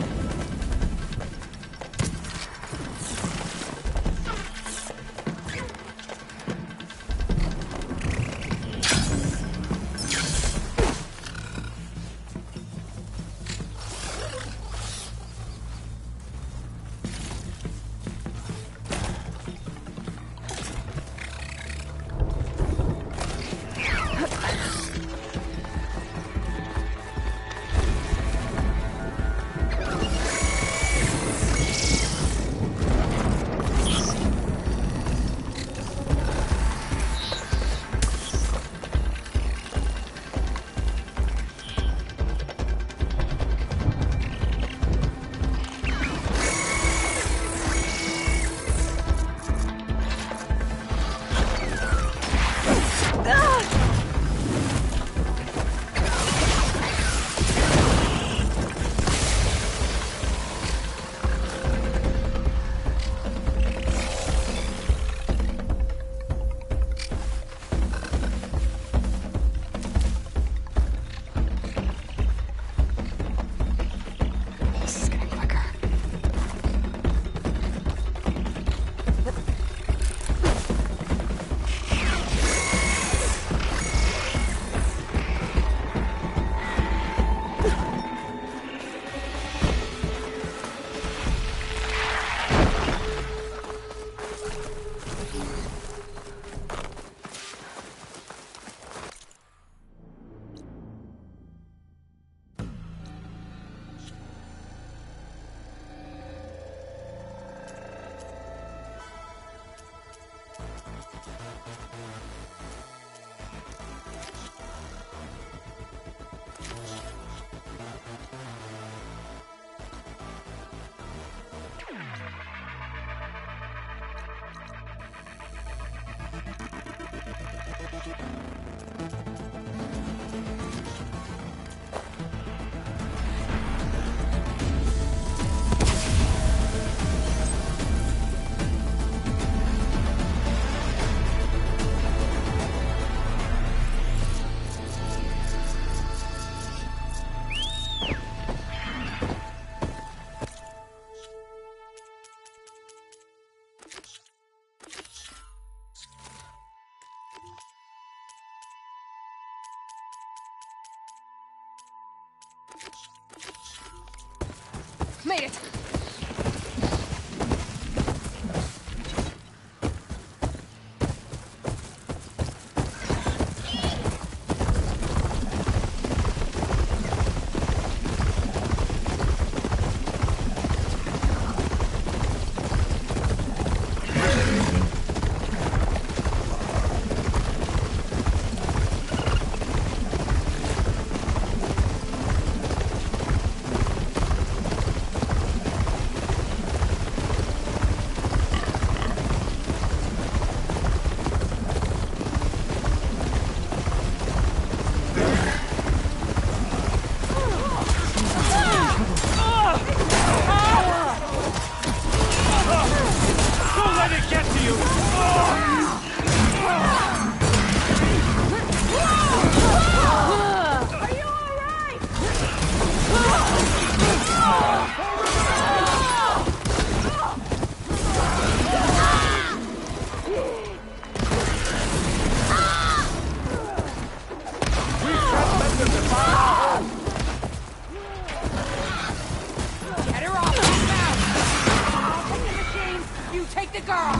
the girl!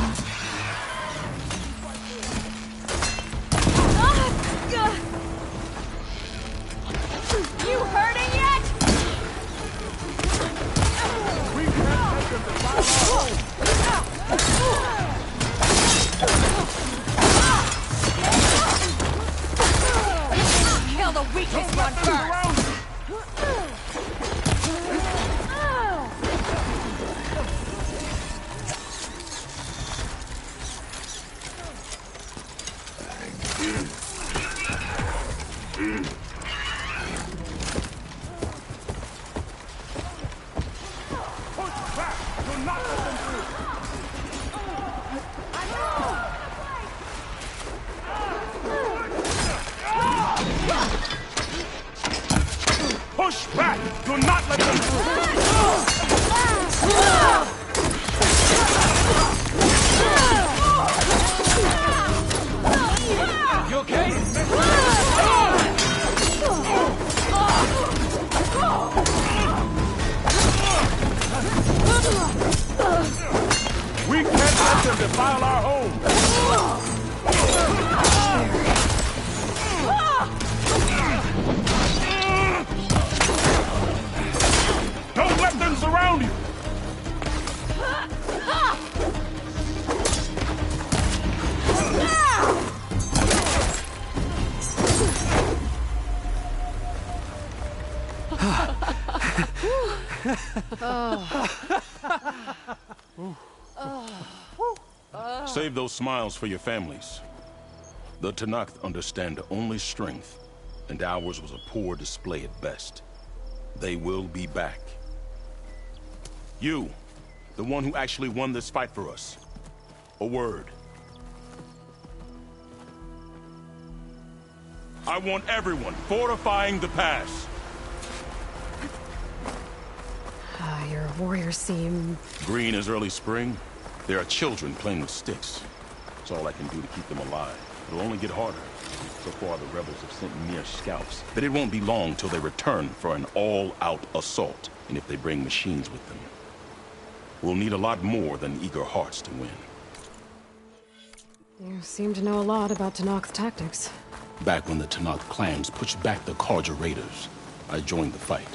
You hurting yet? We can't make them defile our home. Kill the weakest one first! Push back! Do not let them through! You okay? We can't let them defile our home! Don't let them surround you! Save those smiles for your families. The Tanakh understand only strength, and ours was a poor display at best. They will be back. You, the one who actually won this fight for us. A word. I want everyone fortifying the pass. Your warriors seem... Green as early spring. There are children playing with sticks. It's all I can do to keep them alive. It'll only get harder. So far, the rebels have sent mere scouts. But it won't be long till they return for an all-out assault. And if they bring machines with them, we'll need a lot more than eager hearts to win. You seem to know a lot about Tanakh's tactics. Back when the Tanakh clans pushed back the Karja raiders, I joined the fight.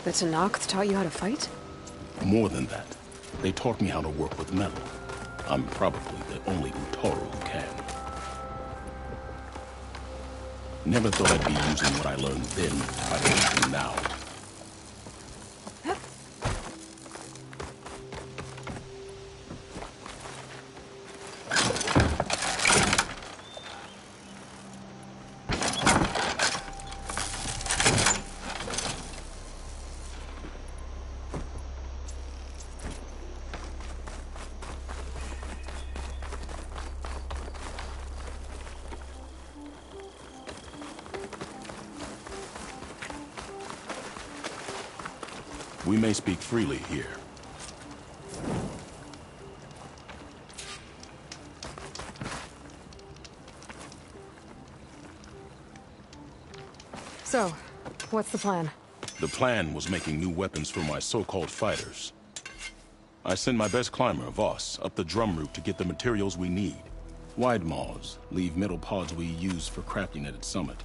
The Tanakh taught you how to fight? More than that, they taught me how to work with metal. I'm probably the only Utaru who can. Never thought I'd be using what I learned then to fight anything now. We may speak freely here. So, what's the plan? The plan was making new weapons for my so-called fighters. I send my best climber, Voss, up the drum route to get the materials we need. Wide maws leave metal pods we use for crafting at its summit.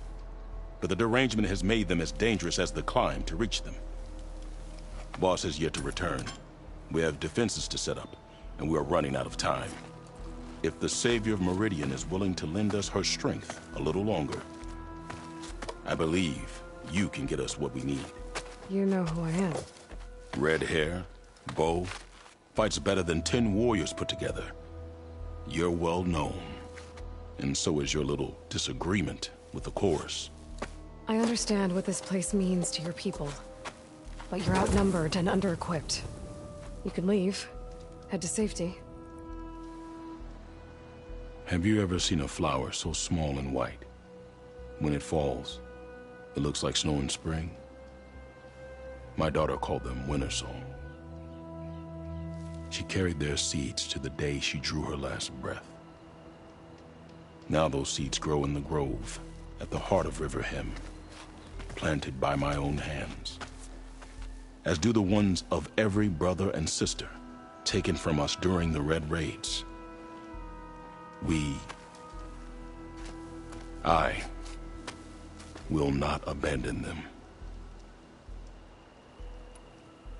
But the derangement has made them as dangerous as the climb to reach them. Boss has yet to return. We have defenses to set up, and we are running out of time. If the Savior of Meridian is willing to lend us her strength a little longer, I believe you can get us what we need. You know who I am. Red hair, bow, fights better than 10 warriors put together. You're well known, and so is your little disagreement with the chorus. I understand what this place means to your people. But you're outnumbered and under-equipped. You can leave. Head to safety. Have you ever seen a flower so small and white? When it falls, it looks like snow in spring. My daughter called them winter song. She carried their seeds to the day she drew her last breath. Now those seeds grow in the grove at the heart of River Hem, planted by my own hands. As do the ones of every brother and sister taken from us during the Red Raids. I will not abandon them.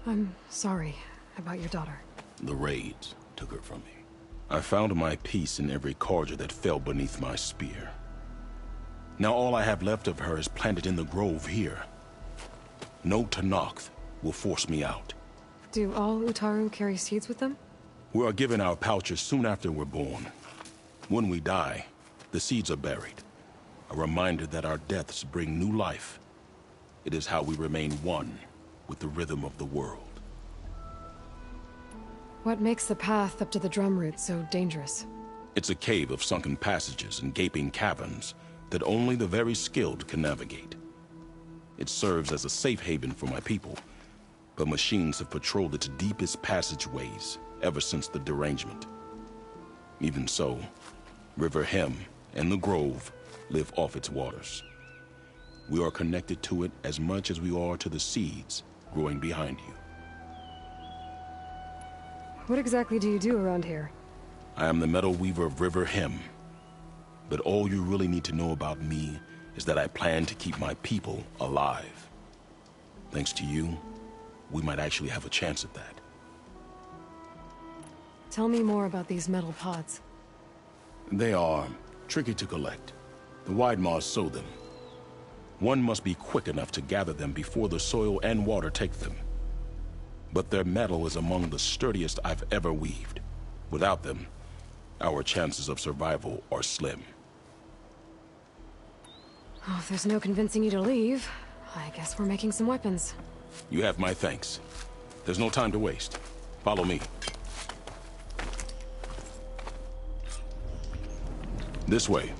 I'm sorry about your daughter. The Raids took her from me. I found my peace in every cordial that fell beneath my spear. Now all I have left of her is planted in the grove here. No Tenakth will force me out. Do all Utaru carry seeds with them? We are given our pouches soon after we're born. When we die, the seeds are buried. A reminder that our deaths bring new life. It is how we remain one with the rhythm of the world. What makes the path up to the drum route so dangerous? It's a cave of sunken passages and gaping caverns that only the very skilled can navigate. It serves as a safe haven for my people, but machines have patrolled its deepest passageways ever since the derangement. Even so, River Hem and the Grove live off its waters. We are connected to it as much as we are to the seeds growing behind you. What exactly do you do around here? I am the Metal Weaver of River Hem. But all you really need to know about me is that I plan to keep my people alive. Thanks to you, we might actually have a chance at that. Tell me more about these metal pods. They are tricky to collect. The Widemaws sow them. One must be quick enough to gather them before the soil and water take them. But their metal is among the sturdiest I've ever weaved. Without them, our chances of survival are slim. Oh, if there's no convincing you to leave, I guess we're making some weapons. You have my thanks. There's no time to waste. Follow me. This way.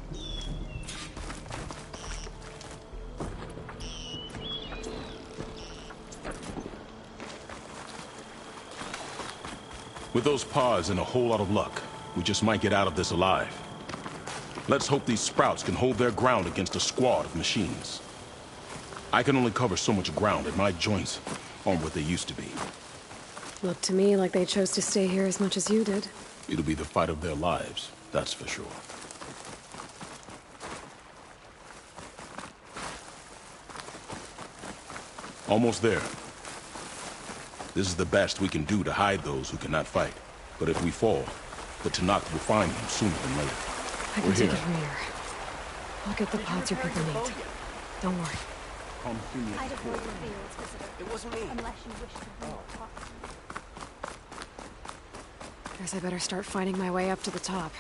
With those pods and a whole lot of luck, we just might get out of this alive. Let's hope these sprouts can hold their ground against a squad of machines. I can only cover so much ground, and my joints aren't what they used to be. Looked to me like they chose to stay here as much as you did. It'll be the fight of their lives, that's for sure. Almost there. This is the best we can do to hide those who cannot fight. But if we fall, the Tenakth will find them sooner than later. I can take it from here. I'll get the pods your people need. Don't worry. I'd avoid the fields, visitor. It wasn't me. Unless you wish to be a pot. Guess I better start finding my way up to the top.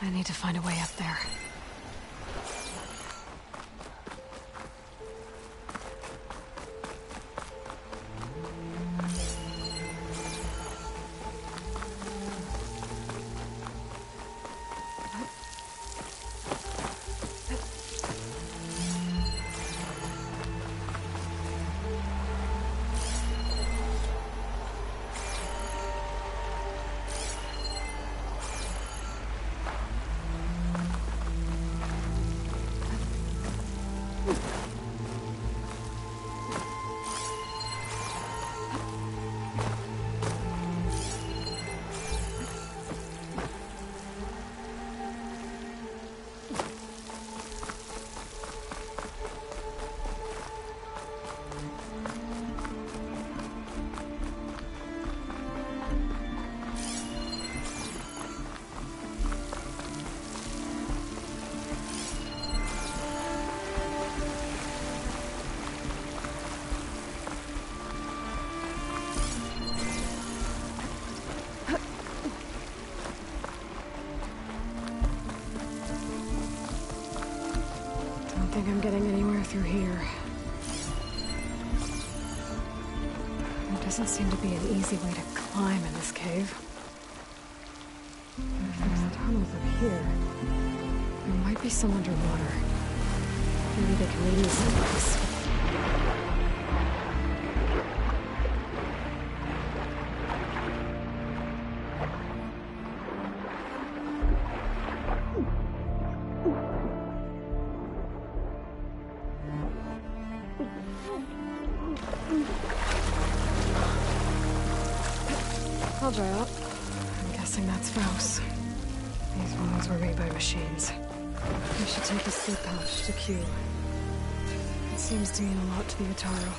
I need to find a way up there. I don't think I'm getting anywhere through here. There doesn't seem to be an easy way to climb in this cave. But if there's tunnels up here, be some underwater. Maybe they can lead me someplace. I'll dry up. I'm guessing that's Faust. These wounds were made by machines. I should take a sleep pouch to Q. It seems to mean a lot to the Utaro.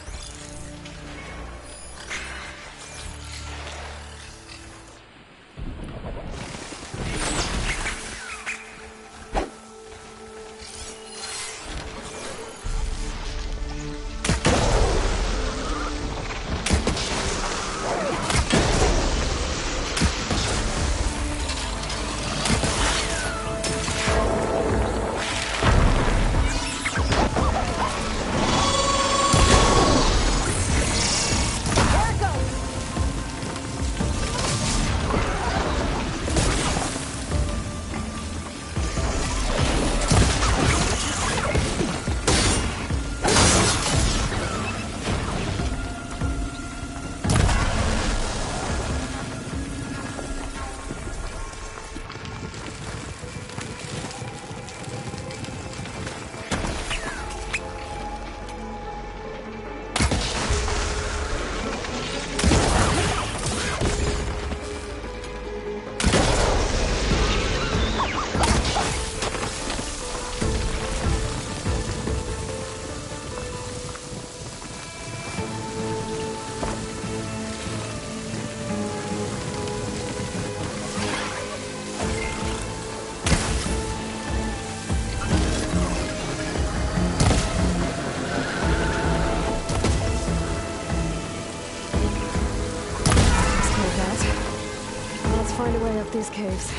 Find a way up these caves.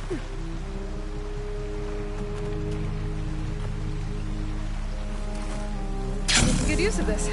Making good use of this.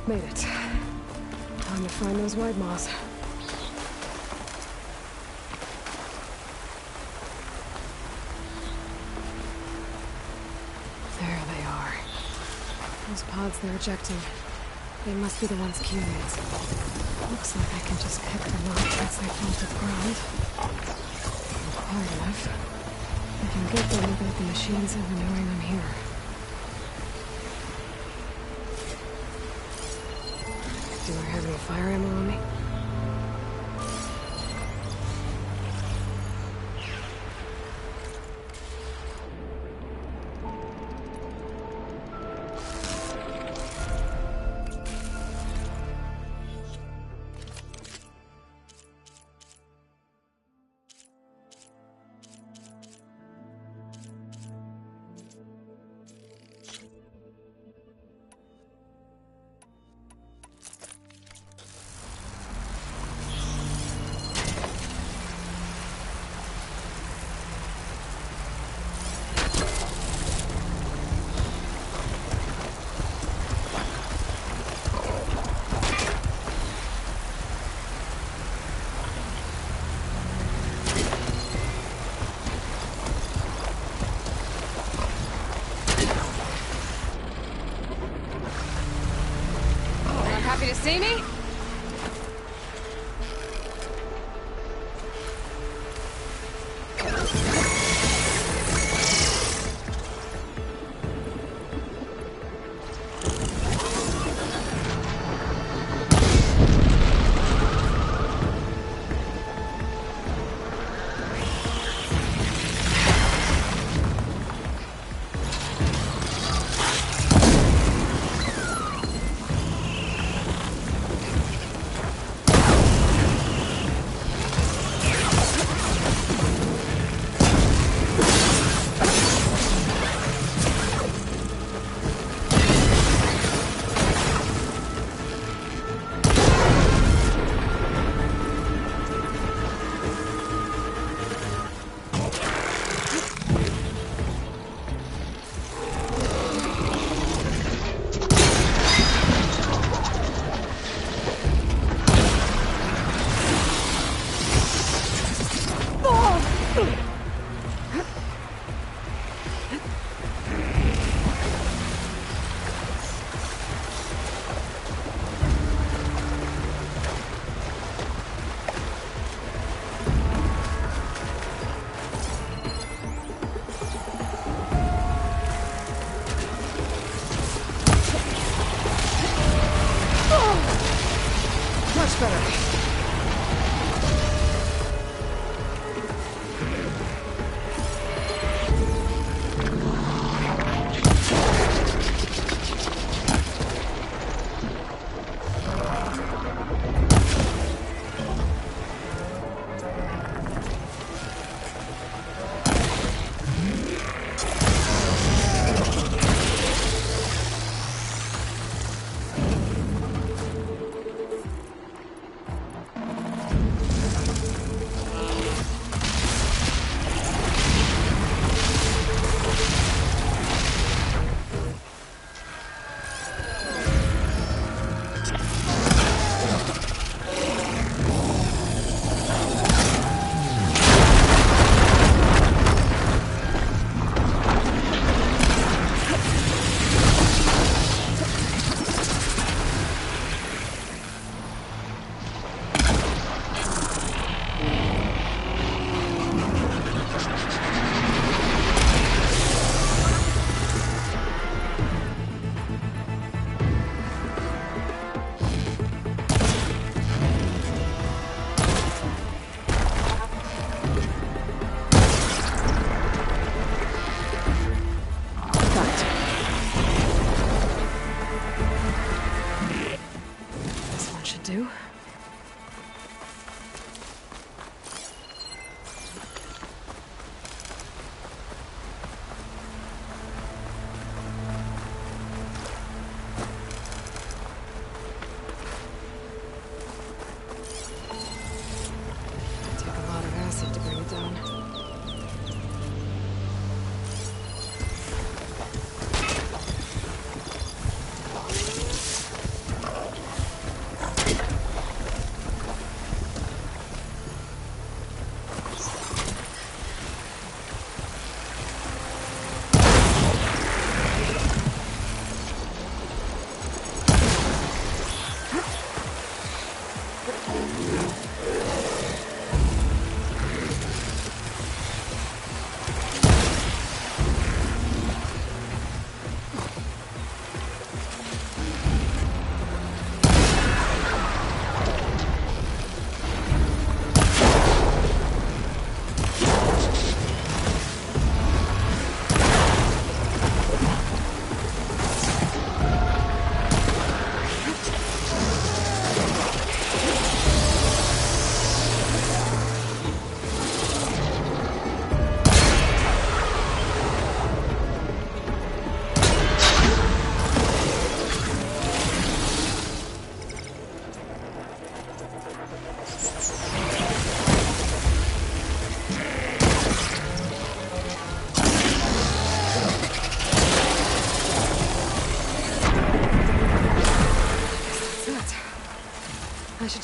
Made it. Time to find those white moths. There they are. Those pods they're ejecting. They must be the ones Q needs. Looks like I can just pick them up once they fall to the ground. Hard enough. I can get them without the machines ever knowing I'm here. Do I have any fire ammo on me? Happy to see me?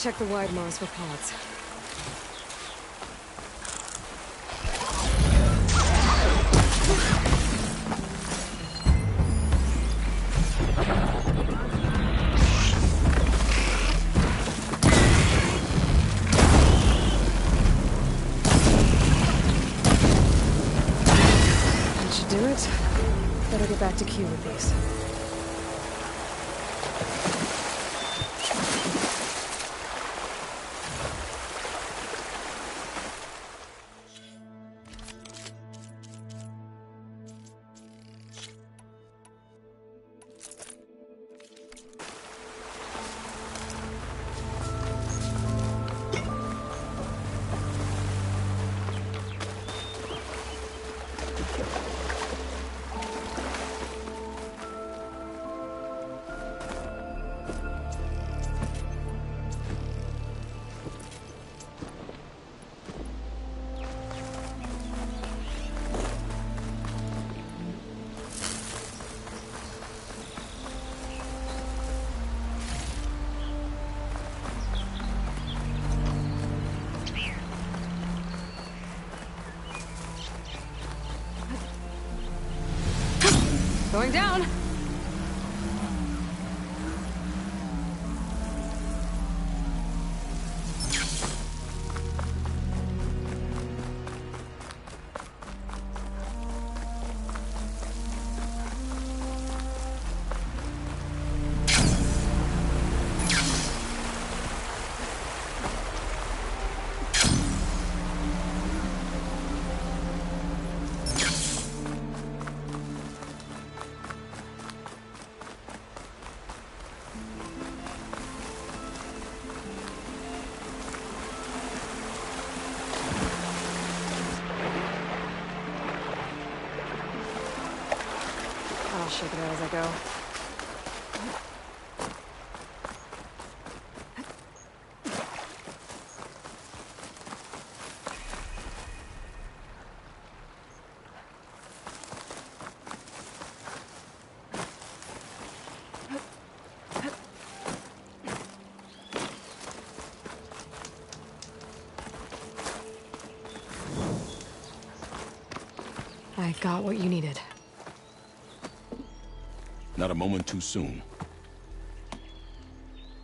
check the wide maws for pods. That should do it. Better get back to Q with these. Going down! I'll shake it out as I go. I got what you needed. Not a moment too soon.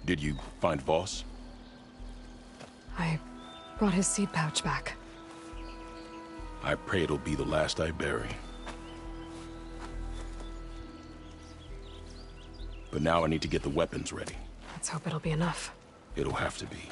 Did you find Voss? I brought his seed pouch back. I pray it'll be the last I bury. But now I need to get the weapons ready. Let's hope it'll be enough. It'll have to be.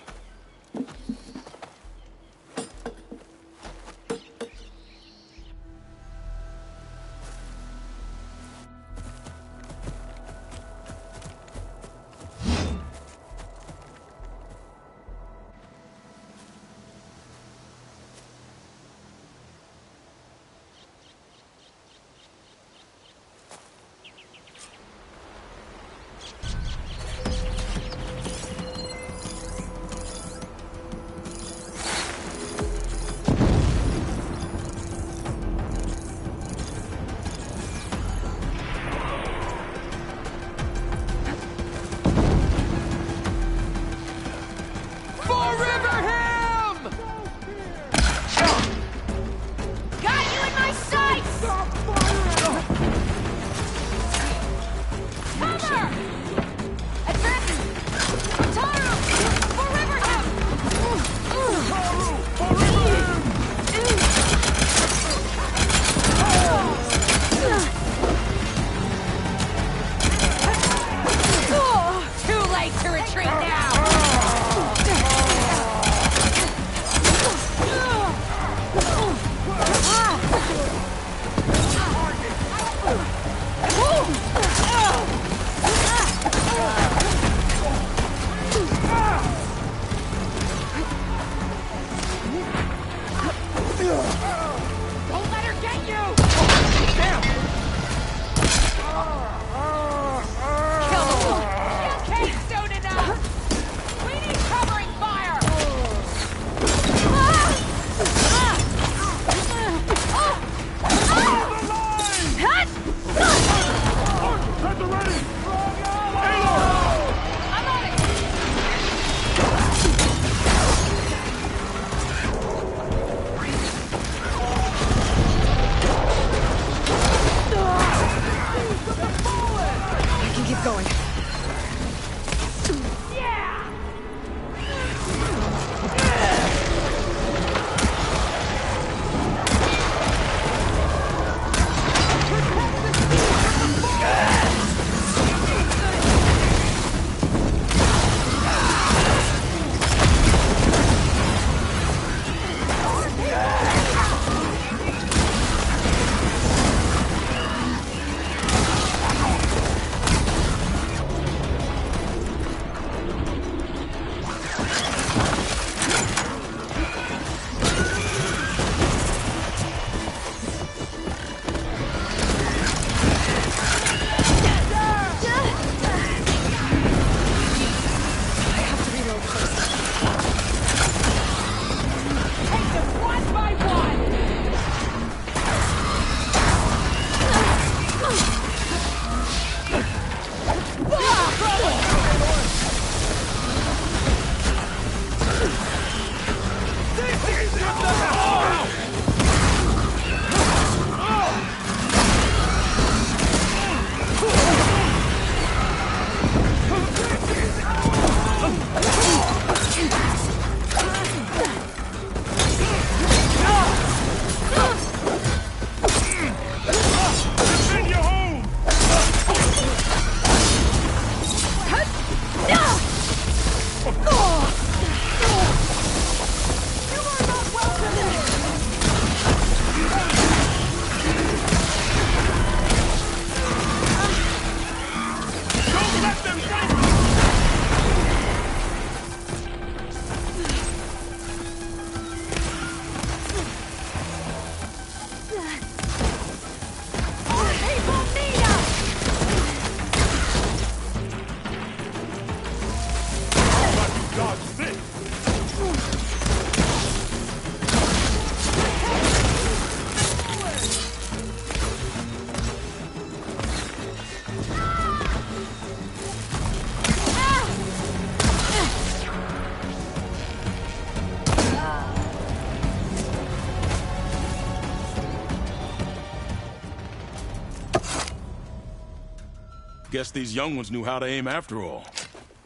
Guess these young ones knew how to aim after all.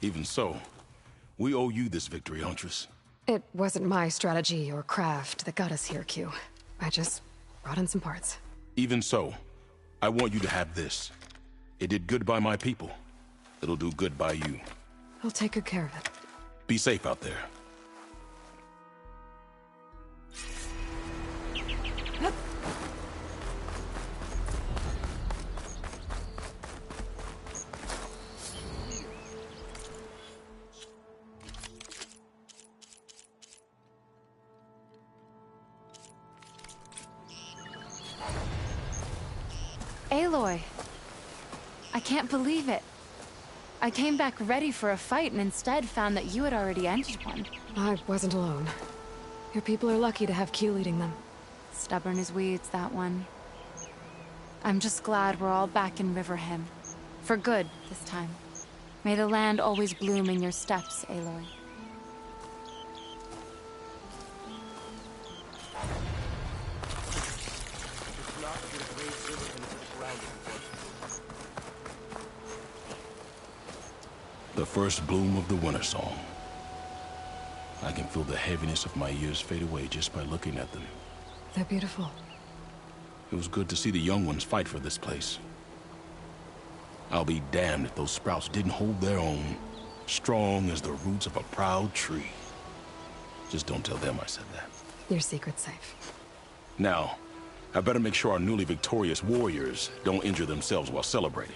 Even so, we owe you this victory, Huntress. It wasn't my strategy or craft that got us here, Q. I just brought in some parts. Even so, I want you to have this. It did good by my people. It'll do good by you. I'll take good care of it. Be safe out there. Aloy, I can't believe it. I came back ready for a fight and instead found that you had already ended one. I wasn't alone. Your people are lucky to have Q leading them. Stubborn as weeds, that one. I'm just glad we're all back in Riverhim. For good, this time. May the land always bloom in your steps, Aloy. The first bloom of the winter song. I can feel the heaviness of my years fade away just by looking at them. They're beautiful. It was good to see the young ones fight for this place. I'll be damned if those sprouts didn't hold their own, strong as the roots of a proud tree. Just don't tell them I said that. Your secret's safe. Now, I better make sure our newly victorious warriors don't injure themselves while celebrating.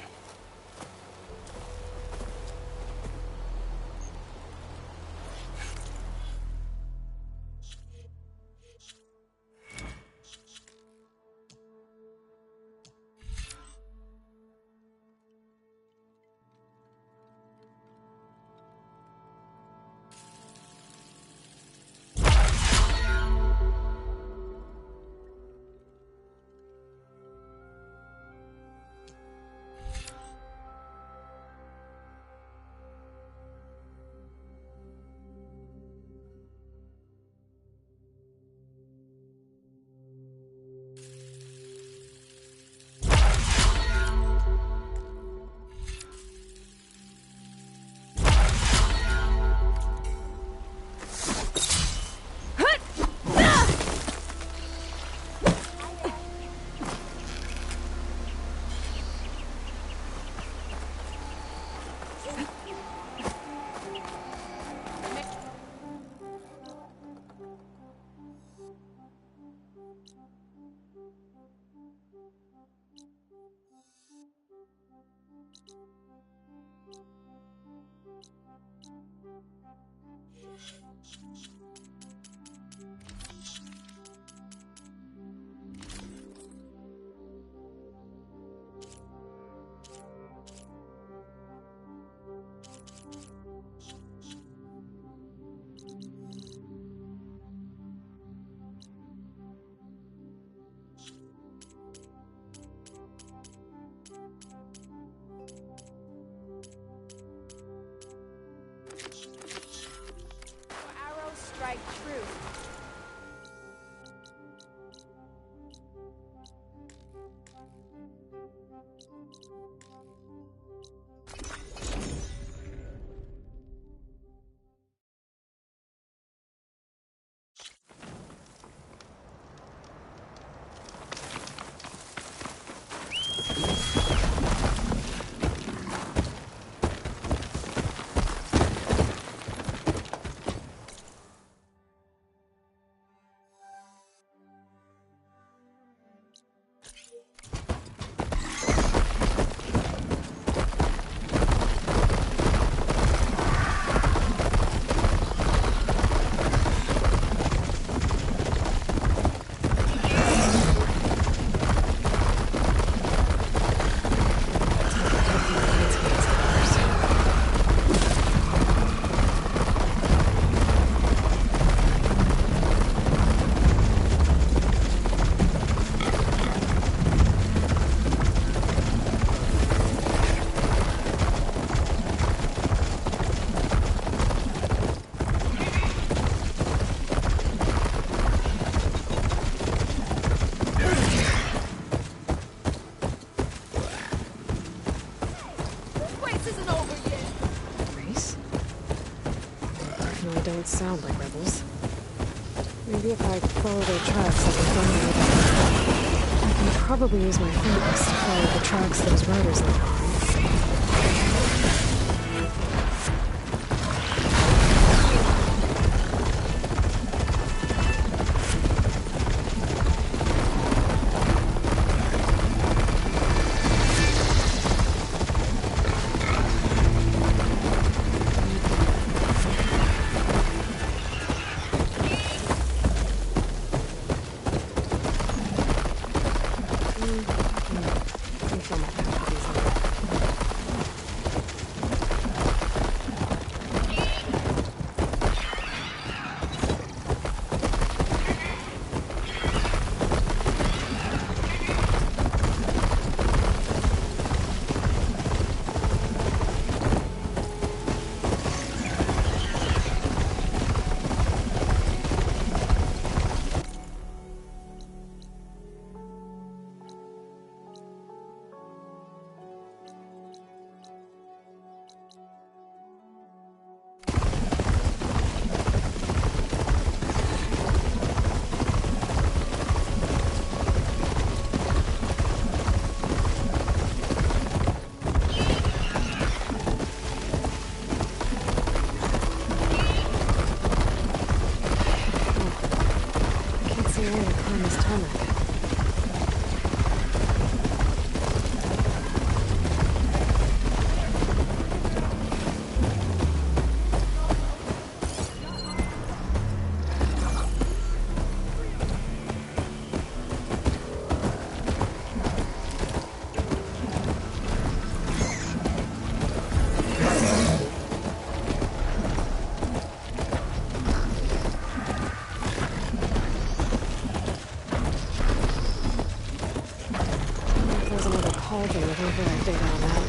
Arrows strike true. sound like rebels. Maybe if I follow their tracks, I can find a way back. I can probably use my focus to follow the tracks those riders left behind. Cauldron with overnight data on that one.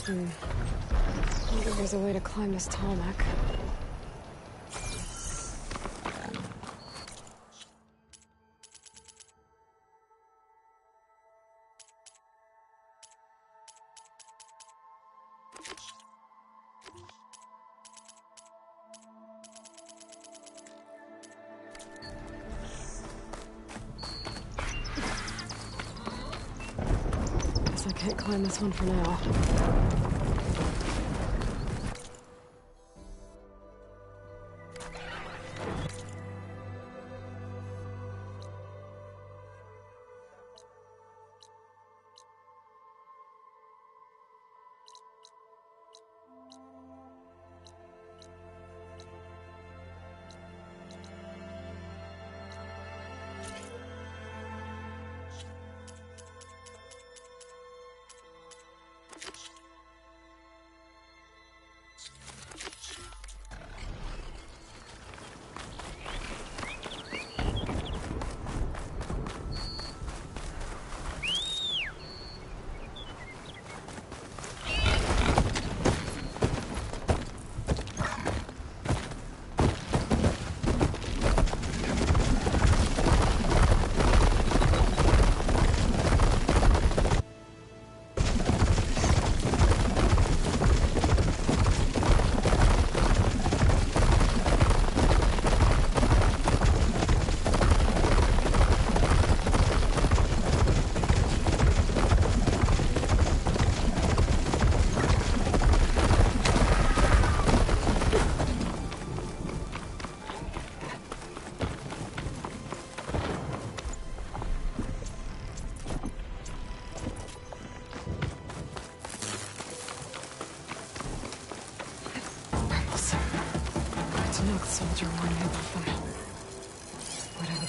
Maybe there's a way to climb this tarmac. Guess I can't climb this one for now.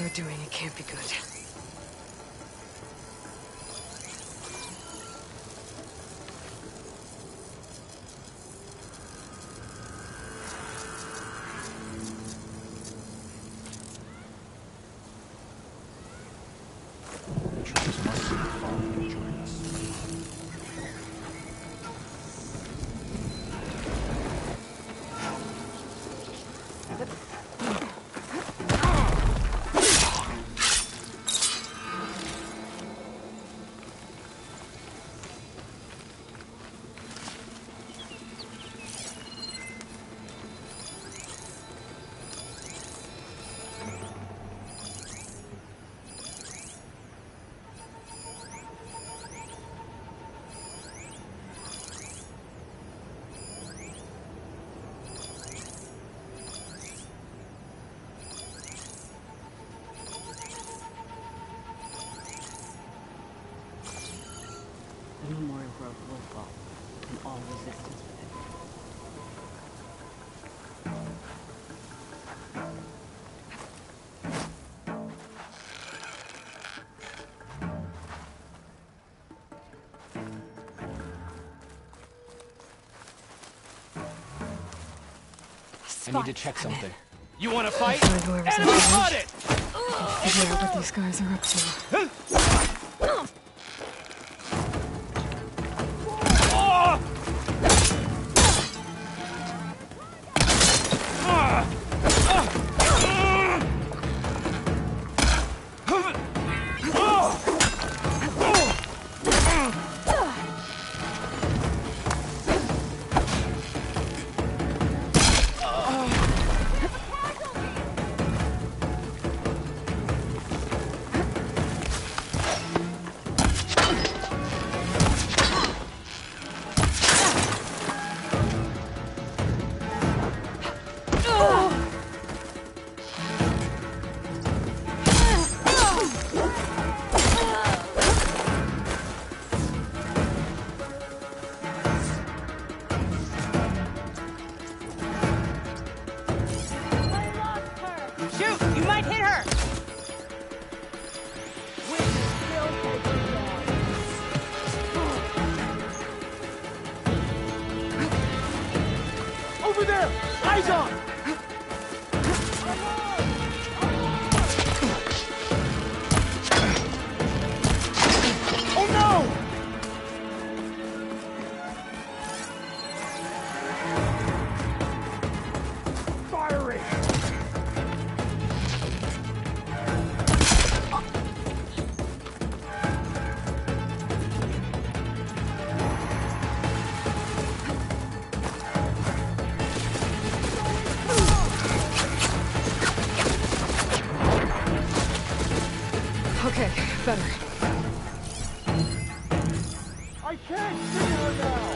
they're doing, it can't be good. The memorial grove will fall, and all resistance with it. I need to check something. You want to fight? Find whoever's in Enemy charge. spotted! Figure out what these guys are up to. Shoot! You might hit her! Over there! Eyes on! Oh no! Firing! Okay, better. I can't see her now!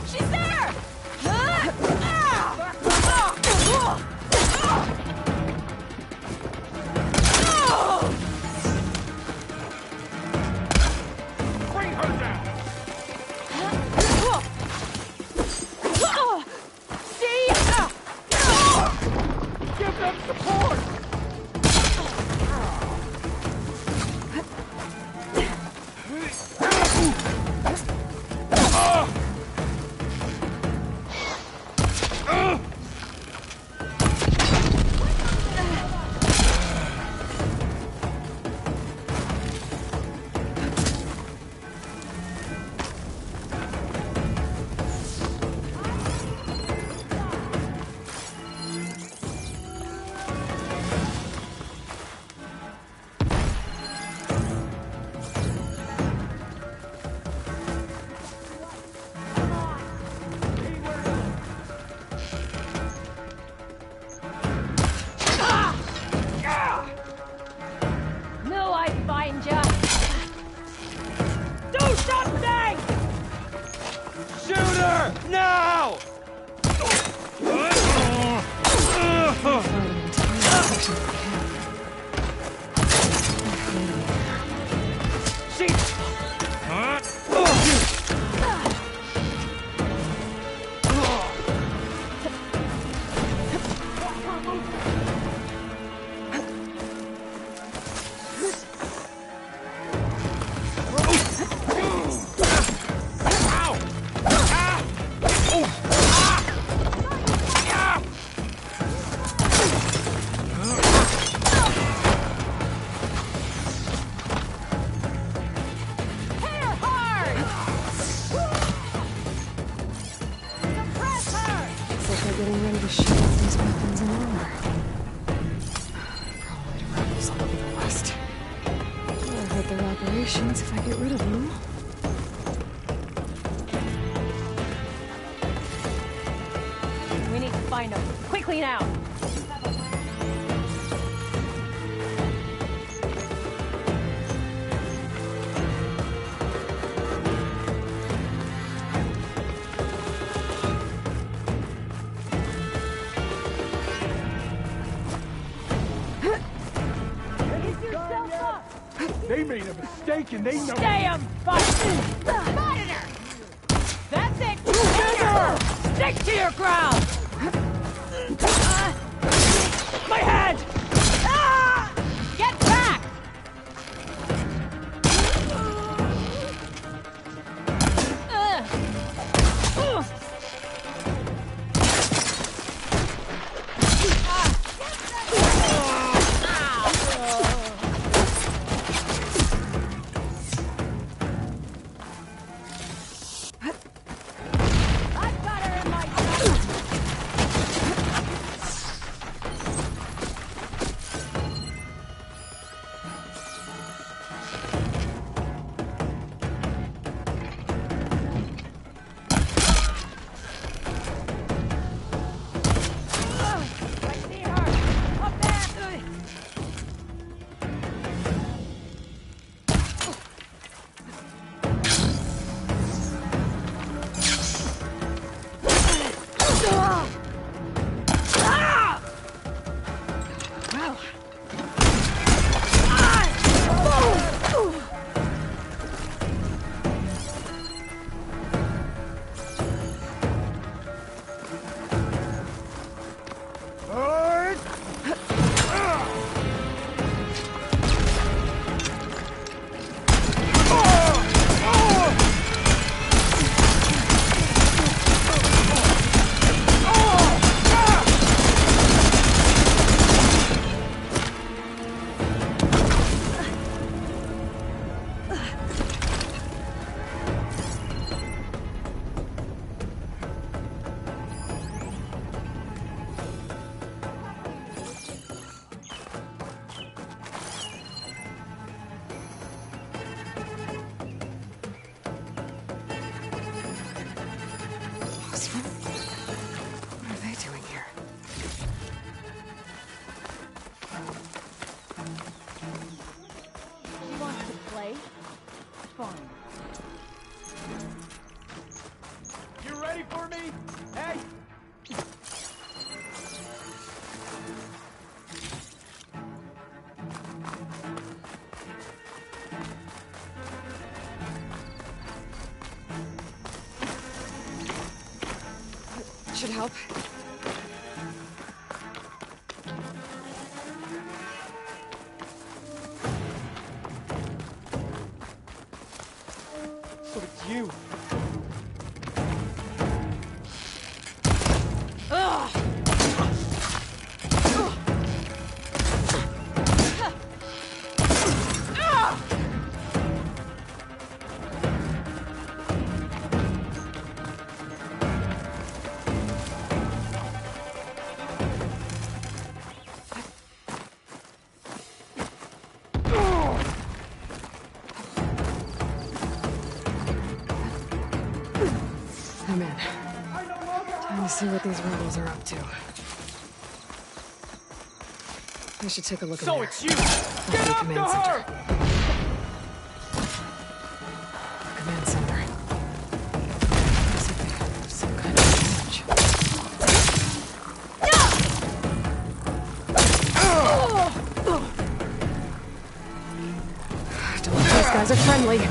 She's there! Bring her down! See? Give them support! her! Now! If I get rid of them. We need to find them. Quickly now! They made a mistake and they know. Stay 'em! Spotted her! That's it! Stick to your ground! My head! Get back! Should help. So it's you. I'm in. Time to see what these rebels are up to. I should take a look at So it's you! Get up to her! Command center. Looks like they have Ellie.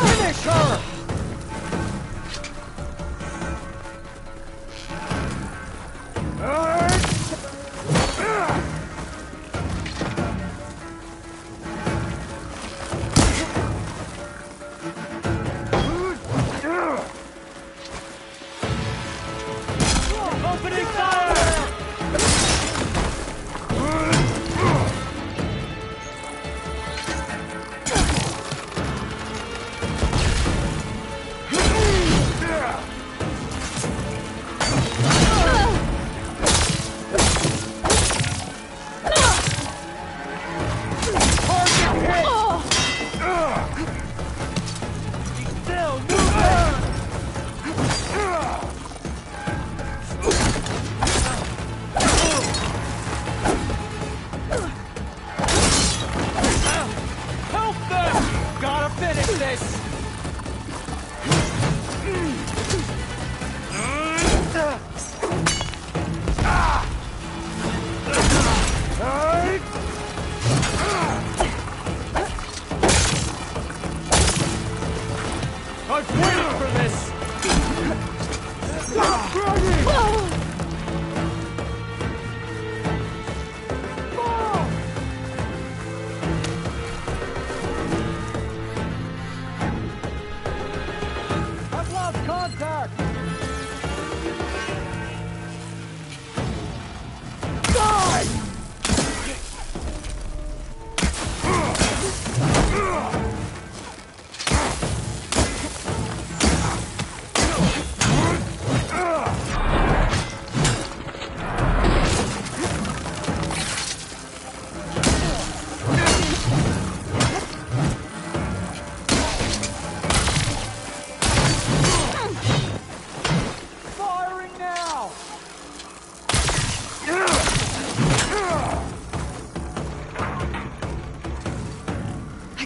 Finish her! Opening fire!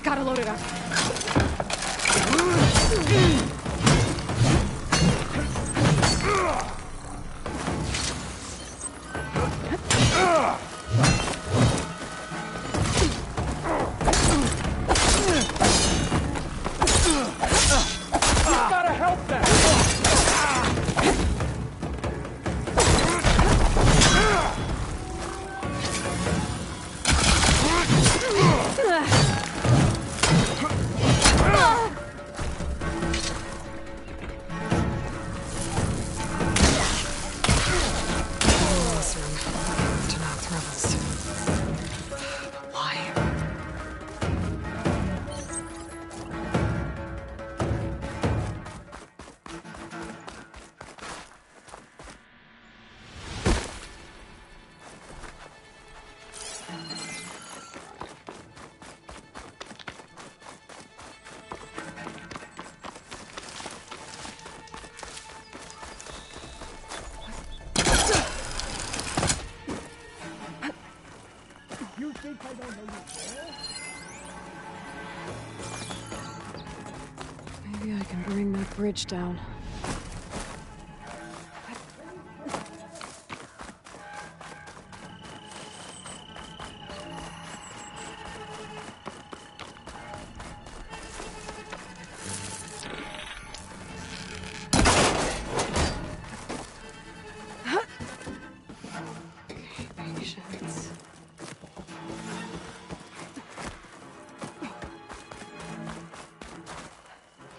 Gotta load it up. Gotta help them! You think I don't know you're there? Maybe I can bring that bridge down.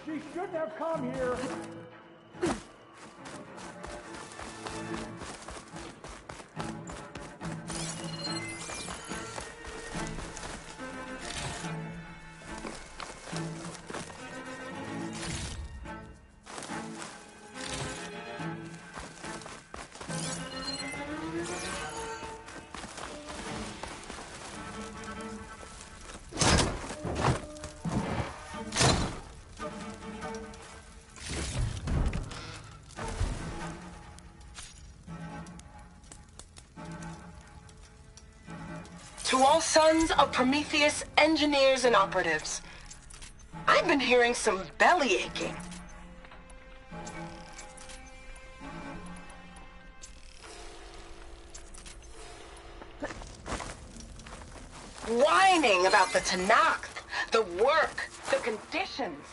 She shouldn't have come here. To all sons of Prometheus, engineers and operatives, I've been hearing some belly aching. whining about the Tanakh, the work, the conditions,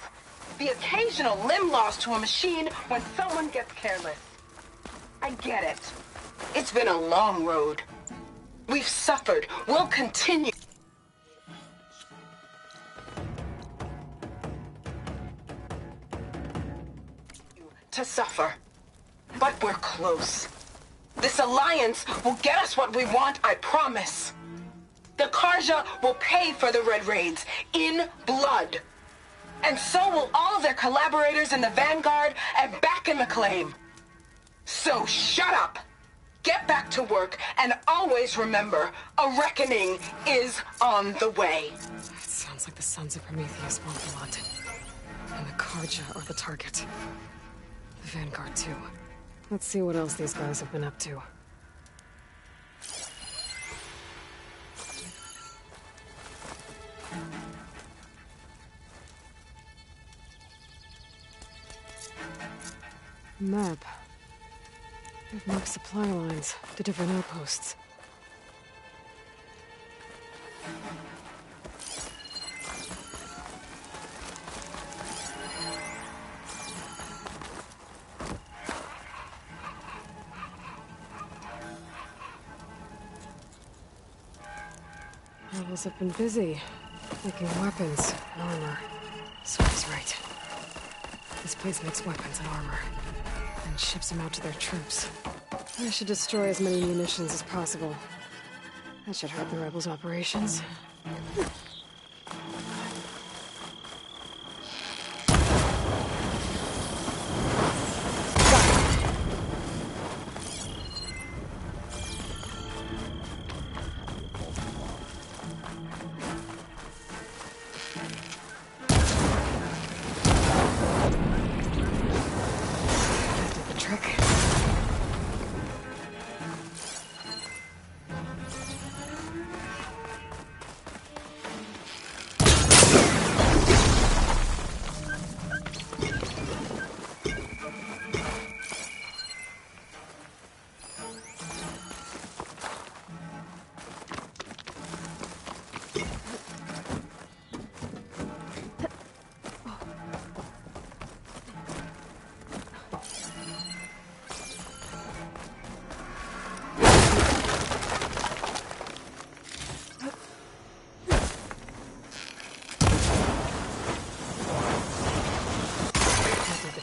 the occasional limb loss to a machine when someone gets careless. I get it. It's been a long road. We've suffered. We'll continue to suffer. But we're close. This alliance will get us what we want, I promise. The Karja will pay for the Red Raids in blood. And so will all of their collaborators in the Vanguard and back in the claim. So shut up, get back to work, and always remember, a reckoning is on the way. It sounds like the Sons of Prometheus want blood. And the Karja are the target. The Vanguard, too. Let's see what else these guys have been up to. Map. They've marked supply lines to different outposts. Rebels have been busy making weapons and armor. So he's right. This place makes weapons and armor, and ships them out to their troops. I should destroy as many munitions as possible. That should hurt the rebels' operations.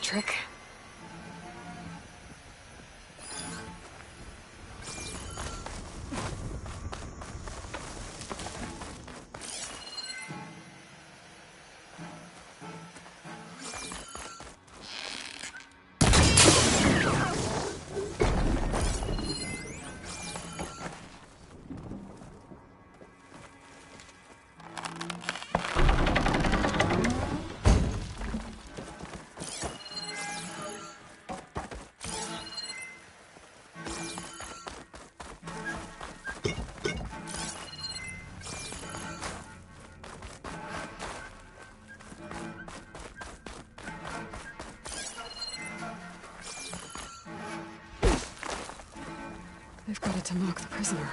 Trick. They've got it to mock the prisoner.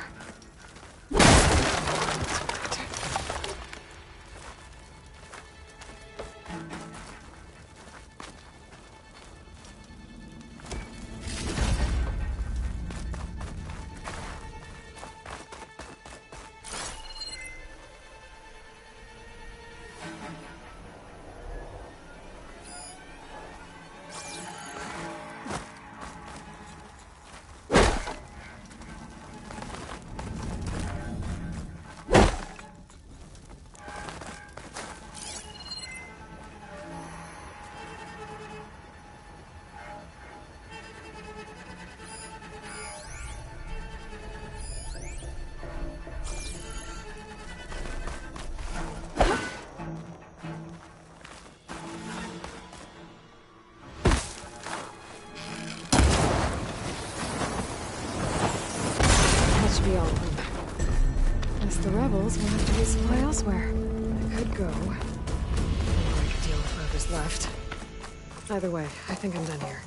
All of them. As the rebels will have to resupply elsewhere. I could go. Or I could deal with whoever's left. Either way, I think I'm done here.